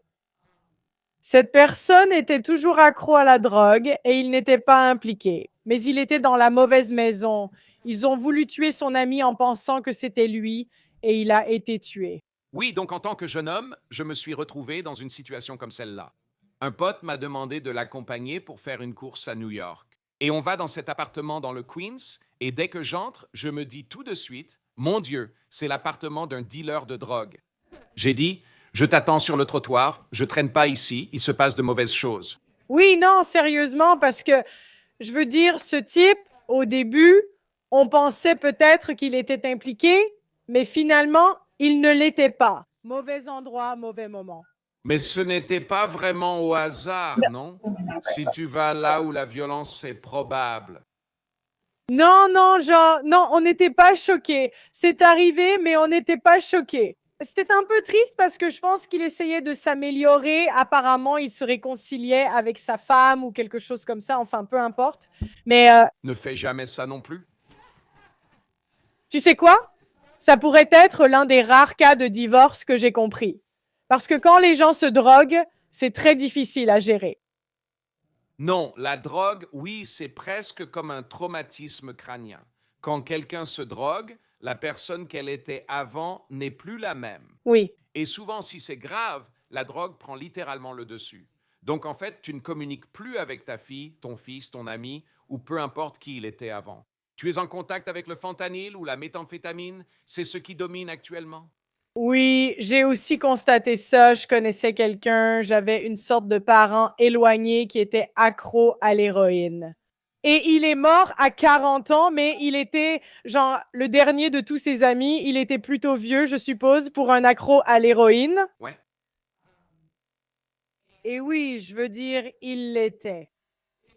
Cette personne était toujours accro à la drogue et il n'était pas impliqué, mais il était dans la mauvaise maison. Ils ont voulu tuer son ami en pensant que c'était lui et il a été tué. Oui, donc en tant que jeune homme, je me suis retrouvé dans une situation comme celle-là. Un pote m'a demandé de l'accompagner pour faire une course à New York. Et on va dans cet appartement dans le Queens, et dès que j'entre, je me dis tout de suite, « Mon Dieu, c'est l'appartement d'un dealer de drogue. » J'ai dit, « Je t'attends sur le trottoir, je traîne pas ici, il se passe de mauvaises choses. » Oui, non, sérieusement, parce que, je veux dire, ce type, au début, on pensait peut-être qu'il était impliqué, mais finalement, il ne l'était pas. Mauvais endroit, mauvais moment. Mais ce n'était pas vraiment au hasard, non? Si tu vas là où la violence est probable. Non, non, genre, non, on n'était pas choqués. C'est arrivé, mais on n'était pas choqués. C'était un peu triste parce que je pense qu'il essayait de s'améliorer. Apparemment, il se réconciliait avec sa femme ou quelque chose comme ça. Enfin, peu importe. Mais Ne fais jamais ça non plus. tu sais quoi? Ça pourrait être l'un des rares cas de divorce que j'ai compris. Parce que quand les gens se droguent, c'est très difficile à gérer. Non, la drogue, oui, c'est presque comme un traumatisme crânien. Quand quelqu'un se drogue, la personne qu'elle était avant n'est plus la même. Oui. Et souvent, si c'est grave, la drogue prend littéralement le dessus. Donc, en fait, tu ne communiques plus avec ta fille, ton fils, ton ami, ou peu importe qui il était avant. Tu es en contact avec le fentanyl ou la méthamphétamine, c'est ce qui domine actuellement. Oui, j'ai aussi constaté ça. Je connaissais quelqu'un, j'avais une sorte de parent éloigné qui était accro à l'héroïne. Et il est mort à 40 ans, mais il était genre le dernier de tous ses amis. Il était plutôt vieux, je suppose, pour un accro à l'héroïne. Ouais. Et oui, je veux dire, il l'était.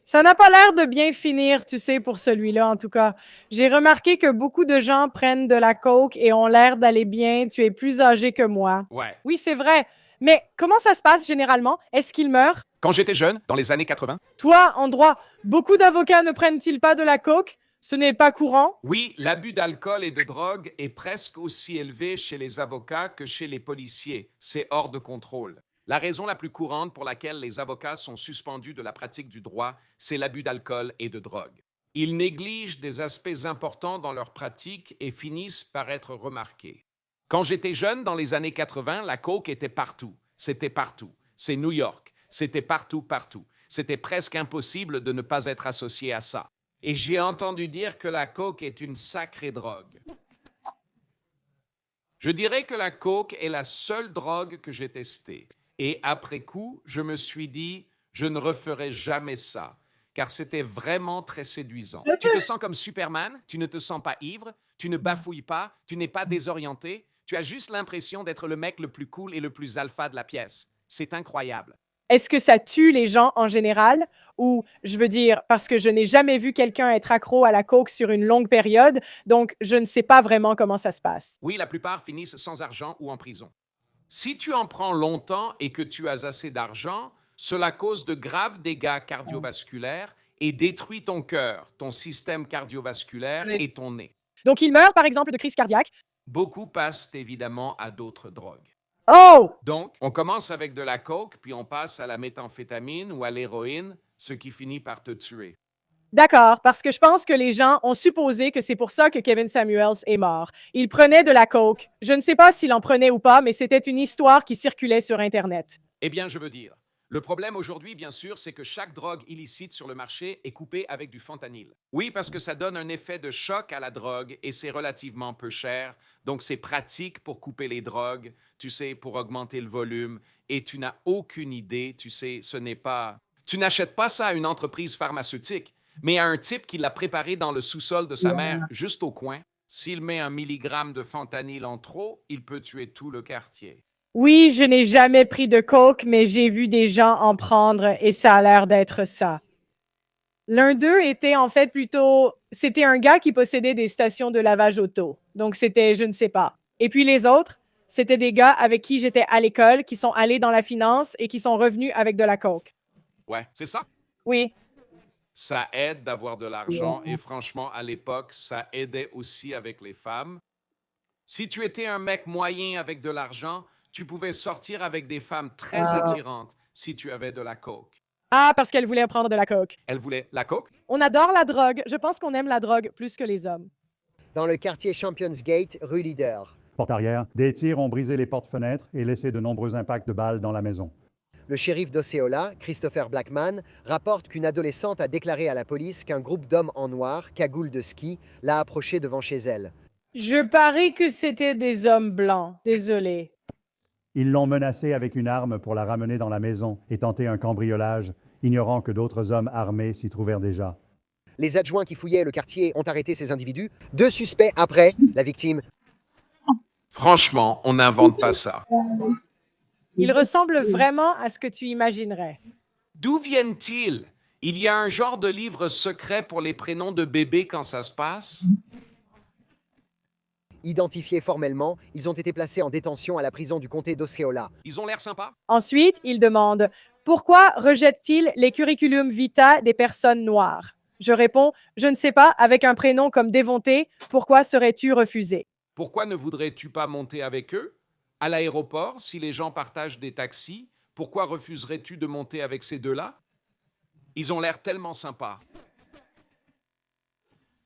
Ça n'a pas l'air de bien finir, tu sais, pour celui-là, en tout cas. J'ai remarqué que beaucoup de gens prennent de la coke et ont l'air d'aller bien. Tu es plus âgé que moi. Ouais. Oui, c'est vrai. Mais comment ça se passe généralement? Est-ce qu'il meurt? Quand j'étais jeune, dans les années 80, Toi, en droit, beaucoup d'avocats ne prennent-ils pas de la coke? Ce n'est pas courant? oui, l'abus d'alcool et de drogue est presque aussi élevé chez les avocats que chez les policiers. C'est hors de contrôle. La raison la plus courante pour laquelle les avocats sont suspendus de la pratique du droit, c'est l'abus d'alcool et de drogue. Ils négligent des aspects importants dans leur pratique et finissent par être remarqués. Quand j'étais jeune, dans les années 80, la coke était partout. C'était partout. C'est New York. C'était partout, partout. C'était presque impossible de ne pas être associé à ça. Et j'ai entendu dire que la coke est une sacrée drogue. Je dirais que la coke est la seule drogue que j'ai testée. Et après coup, je me suis dit, je ne referai jamais ça, car c'était vraiment très séduisant. Tu te sens comme Superman, tu ne te sens pas ivre, tu ne bafouilles pas, tu n'es pas désorienté, tu as juste l'impression d'être le mec le plus cool et le plus alpha de la pièce. C'est incroyable. Est-ce que ça tue les gens en général? Ou, je veux dire, parce que je n'ai jamais vu quelqu'un être accro à la coke sur une longue période, donc je ne sais pas vraiment comment ça se passe. Oui, la plupart finissent sans argent ou en prison. Si tu en prends longtemps et que tu as assez d'argent, cela cause de graves dégâts cardiovasculaires et détruit ton cœur, ton système cardiovasculaire et ton nez. Donc il meurt, par exemple, de crise cardiaque. Beaucoup passent évidemment à d'autres drogues. Oh! Donc, on commence avec de la coke, puis on passe à la méthamphétamine ou à l'héroïne, ce qui finit par te tuer. D'accord, parce que je pense que les gens ont supposé que c'est pour ça que Kevin Samuels est mort. Il prenait de la coke. Je ne sais pas s'il en prenait ou pas, mais c'était une histoire qui circulait sur Internet. Eh bien, je veux dire, Le problème aujourd'hui, bien sûr, c'est que chaque drogue illicite sur le marché est coupée avec du fentanyl. Oui, parce que ça donne un effet de choc à la drogue et c'est relativement peu cher. Donc, c'est pratique pour couper les drogues, tu sais, pour augmenter le volume. Et tu n'as aucune idée, tu sais, ce n'est pas... Tu n'achètes pas ça à une entreprise pharmaceutique, mais à un type qui l'a préparé dans le sous-sol de sa mère, juste au coin. S'il met 1 milligramme de fentanyl en trop, il peut tuer tout le quartier. Oui, je n'ai jamais pris de coke, mais j'ai vu des gens en prendre et ça a l'air d'être ça. L'un d'eux était en fait plutôt... C'était un gars qui possédait des stations de lavage auto. Donc c'était, je ne sais pas. Et puis les autres, c'était des gars avec qui j'étais à l'école, qui sont allés dans la finance et qui sont revenus avec de la coke. Ouais, c'est ça. Oui. Ça aide d'avoir de l'argent et franchement, à l'époque, ça aidait aussi avec les femmes. Si tu étais un mec moyen avec de l'argent, tu pouvais sortir avec des femmes très attirantes si tu avais de la coke. Ah, parce qu'elle voulait prendre de la coke. Elle voulait la coke? On adore la drogue. Je pense qu'on aime la drogue plus que les hommes. Dans le quartier Champions Gate, rue Leader. Porte arrière, des tirs ont brisé les portes-fenêtres et laissé de nombreux impacts de balles dans la maison. Le shérif d'Osceola, Christopher Blackman, rapporte qu'une adolescente a déclaré à la police qu'un groupe d'hommes en noir, cagoule de ski, l'a approché devant chez elle. Je parie que c'était des hommes blancs. Désolé. Ils l'ont menacée avec une arme pour la ramener dans la maison et tenter un cambriolage, ignorant que d'autres hommes armés s'y trouvèrent déjà. Les adjoints qui fouillaient le quartier ont arrêté ces individus. 2 suspects après, la victime. Franchement, on n'invente pas ça. Ils ressemblent vraiment à ce que tu imaginerais. D'où viennent-ils? Il y a un genre de livre secret pour les prénoms de bébés quand ça se passe? Identifiés formellement, ils ont été placés en détention à la prison du comté d'Osceola. Ils ont l'air sympas. Ensuite, il demande « Pourquoi rejette-t-il les curriculum vitae des personnes noires ?» Je réponds « Je ne sais pas, avec un prénom comme Devonté, pourquoi serais-tu refusé ?» Pourquoi ne voudrais-tu pas monter avec eux? À l'aéroport, si les gens partagent des taxis, pourquoi refuserais-tu de monter avec ces deux-là? Ils ont l'air tellement sympas.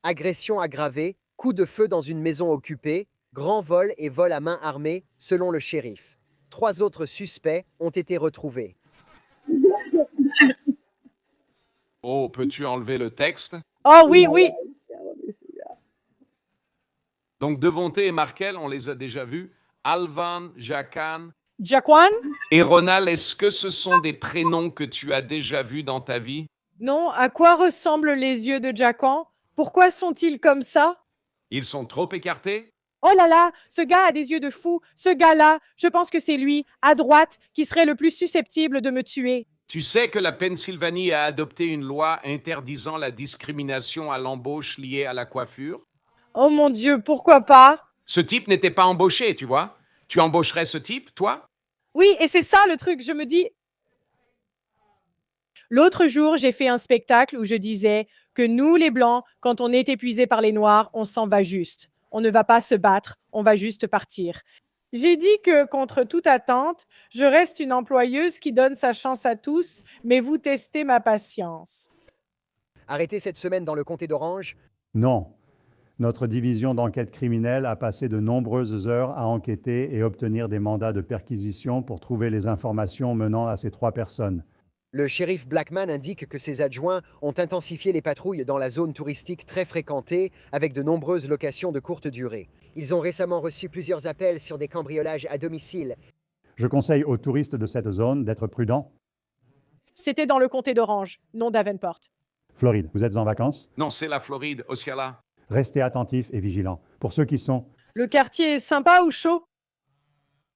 Agression aggravée, coup de feu dans une maison occupée, grand vol et vol à main armée, selon le shérif. 3 autres suspects ont été retrouvés. Oh, peux-tu enlever le texte? Oh oui, oui. Donc, Devonté et Markel, on les a déjà vus. Alvan, Jacan. Jaquan? Et Ronald, est-ce que ce sont des prénoms que tu as déjà vus dans ta vie? Non, à quoi ressemblent les yeux de Jacan? Pourquoi sont-ils comme ça? Ils sont trop écartés? Oh là là, ce gars a des yeux de fou. Ce gars-là, je pense que c'est lui, à droite, qui serait le plus susceptible de me tuer. Tu sais que la Pennsylvanie a adopté une loi interdisant la discrimination à l'embauche liée à la coiffure? Oh mon Dieu, pourquoi pas? Ce type n'était pas embauché, tu vois. Tu embaucherais ce type, toi? Oui, et c'est ça le truc, je me dis... L'autre jour, j'ai fait un spectacle où je disais que nous, les Blancs, quand on est épuisés par les Noirs, on s'en va juste. On ne va pas se battre, on va juste partir. J'ai dit que, contre toute attente, je reste une employeuse qui donne sa chance à tous, mais vous testez ma patience. Arrêté cette semaine dans le comté d'Orange? Non. Notre division d'enquête criminelle a passé de nombreuses heures à enquêter et obtenir des mandats de perquisition pour trouver les informations menant à ces 3 personnes. Le shérif Blackman indique que ses adjoints ont intensifié les patrouilles dans la zone touristique très fréquentée avec de nombreuses locations de courte durée. Ils ont récemment reçu plusieurs appels sur des cambriolages à domicile. Je conseille aux touristes de cette zone d'être prudents. C'était dans le comté d'Orange, non Davenport. Floride, vous êtes en vacances? Non, c'est la Floride, Osceola. Restez attentifs et vigilants. Pour ceux qui sont... Le quartier est sympa ou chaud?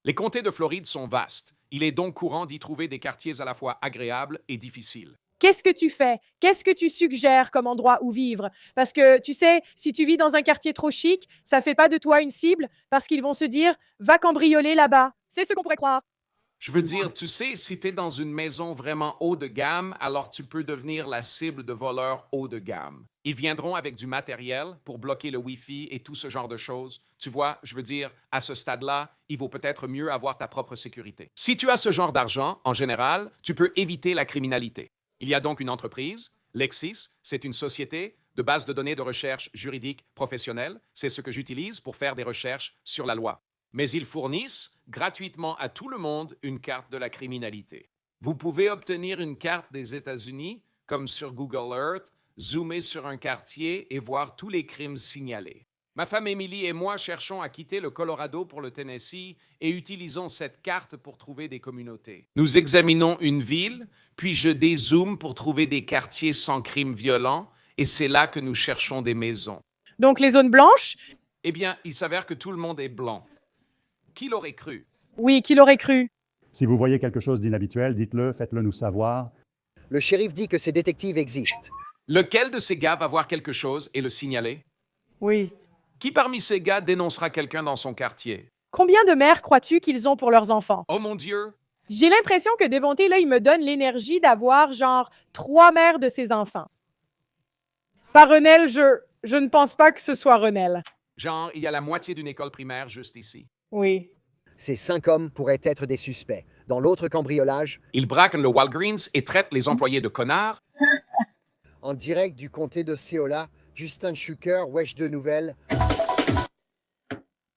Les comtés de Floride sont vastes. Il est donc courant d'y trouver des quartiers à la fois agréables et difficiles. Qu'est-ce que tu fais? Qu'est-ce que tu suggères comme endroit où vivre? Parce que, tu sais, si tu vis dans un quartier trop chic, ça fait pas de toi une cible parce qu'ils vont se dire « va cambrioler là-bas ». C'est ce qu'on pourrait croire. Je veux dire, tu sais, si tu es dans une maison vraiment haut de gamme, alors tu peux devenir la cible de voleurs haut de gamme. Ils viendront avec du matériel pour bloquer le Wi-Fi et tout ce genre de choses. Tu vois, je veux dire, à ce stade-là, il vaut peut-être mieux avoir ta propre sécurité. Si tu as ce genre d'argent, en général, tu peux éviter la criminalité. Il y a donc une entreprise, Lexis, c'est une société de base de données de recherche juridique professionnelle. C'est ce que j'utilise pour faire des recherches sur la loi. Mais ils fournissent gratuitement à tout le monde une carte de la criminalité. Vous pouvez obtenir une carte des États-Unis, comme sur Google Earth, zoomer sur un quartier et voir tous les crimes signalés. Ma femme Emily et moi cherchons à quitter le Colorado pour le Tennessee et utilisons cette carte pour trouver des communautés. Nous examinons une ville, puis je dézoome pour trouver des quartiers sans crimes violents et c'est là que nous cherchons des maisons. Donc les zones blanches? Eh bien, il s'avère que tout le monde est blanc. Qui l'aurait cru? Oui, qui l'aurait cru? Si vous voyez quelque chose d'inhabituel, dites-le, faites-le nous savoir. Le shérif dit que ces détectives existent. Lequel de ces gars va voir quelque chose et le signaler? Oui. Qui parmi ces gars dénoncera quelqu'un dans son quartier? Combien de mères crois-tu qu'ils ont pour leurs enfants? Oh mon Dieu! J'ai l'impression que Devonté, là, il me donne l'énergie d'avoir genre 3 mères de ses enfants. Par Renel, je ne pense pas que ce soit Renel. Genre, il y a la moitié d'une école primaire juste ici. Oui. Ces 5 hommes pourraient être des suspects. Dans l'autre cambriolage, Ils braquent le Walgreens et traitent les employés de connards. en direct du comté d'Osceola, Justin Schucker, Wesh de Nouvelles.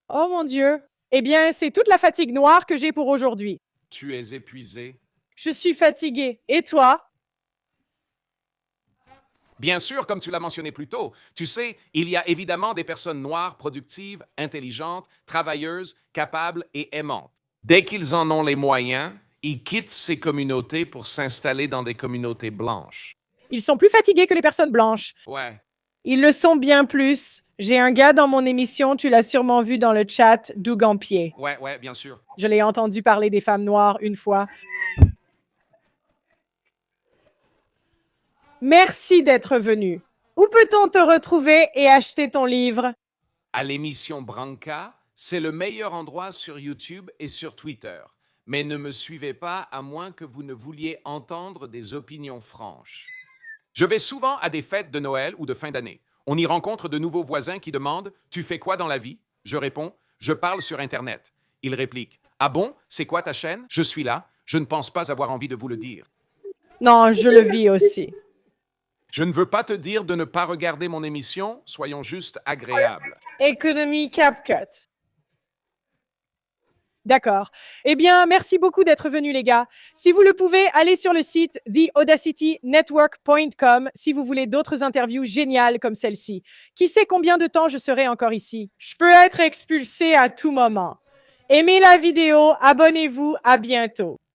Oh mon Dieu. Eh bien, c'est toute la fatigue noire que j'ai pour aujourd'hui. Tu es épuisé. Je suis fatiguée. Et toi? Bien sûr, comme tu l'as mentionné plus tôt, tu sais, il y a évidemment des personnes noires, productives, intelligentes, travailleuses, capables et aimantes. Dès qu'ils en ont les moyens, ils quittent ces communautés pour s'installer dans des communautés blanches. Ils sont plus fatigués que les personnes blanches. Ouais. Ils le sont bien plus. J'ai un gars dans mon émission, tu l'as sûrement vu dans le chat, Dougampier. Ouais, bien sûr. Je l'ai entendu parler des femmes noires une fois. Merci d'être venu. Où peut-on te retrouver et acheter ton livre? À l'émission Branca, c'est le meilleur endroit sur YouTube et sur Twitter. Mais ne me suivez pas à moins que vous ne vouliez entendre des opinions franches. Je vais souvent à des fêtes de Noël ou de fin d'année. On y rencontre de nouveaux voisins qui demandent « Tu fais quoi dans la vie ?» Je réponds « Je parle sur Internet ». Ils répliquent « Ah bon? C'est quoi ta chaîne? Je suis là. Je ne pense pas avoir envie de vous le dire. » Non, je le vis aussi. Je ne veux pas te dire de ne pas regarder mon émission, soyons juste agréables. Économie CapCut. D'accord. Eh bien, merci beaucoup d'être venus, les gars. Si vous le pouvez, allez sur le site theaudacitynetwork.com si vous voulez d'autres interviews géniales comme celle-ci. Qui sait combien de temps je serai encore ici? Je peux être expulsé à tout moment. Aimez la vidéo, abonnez-vous, à bientôt.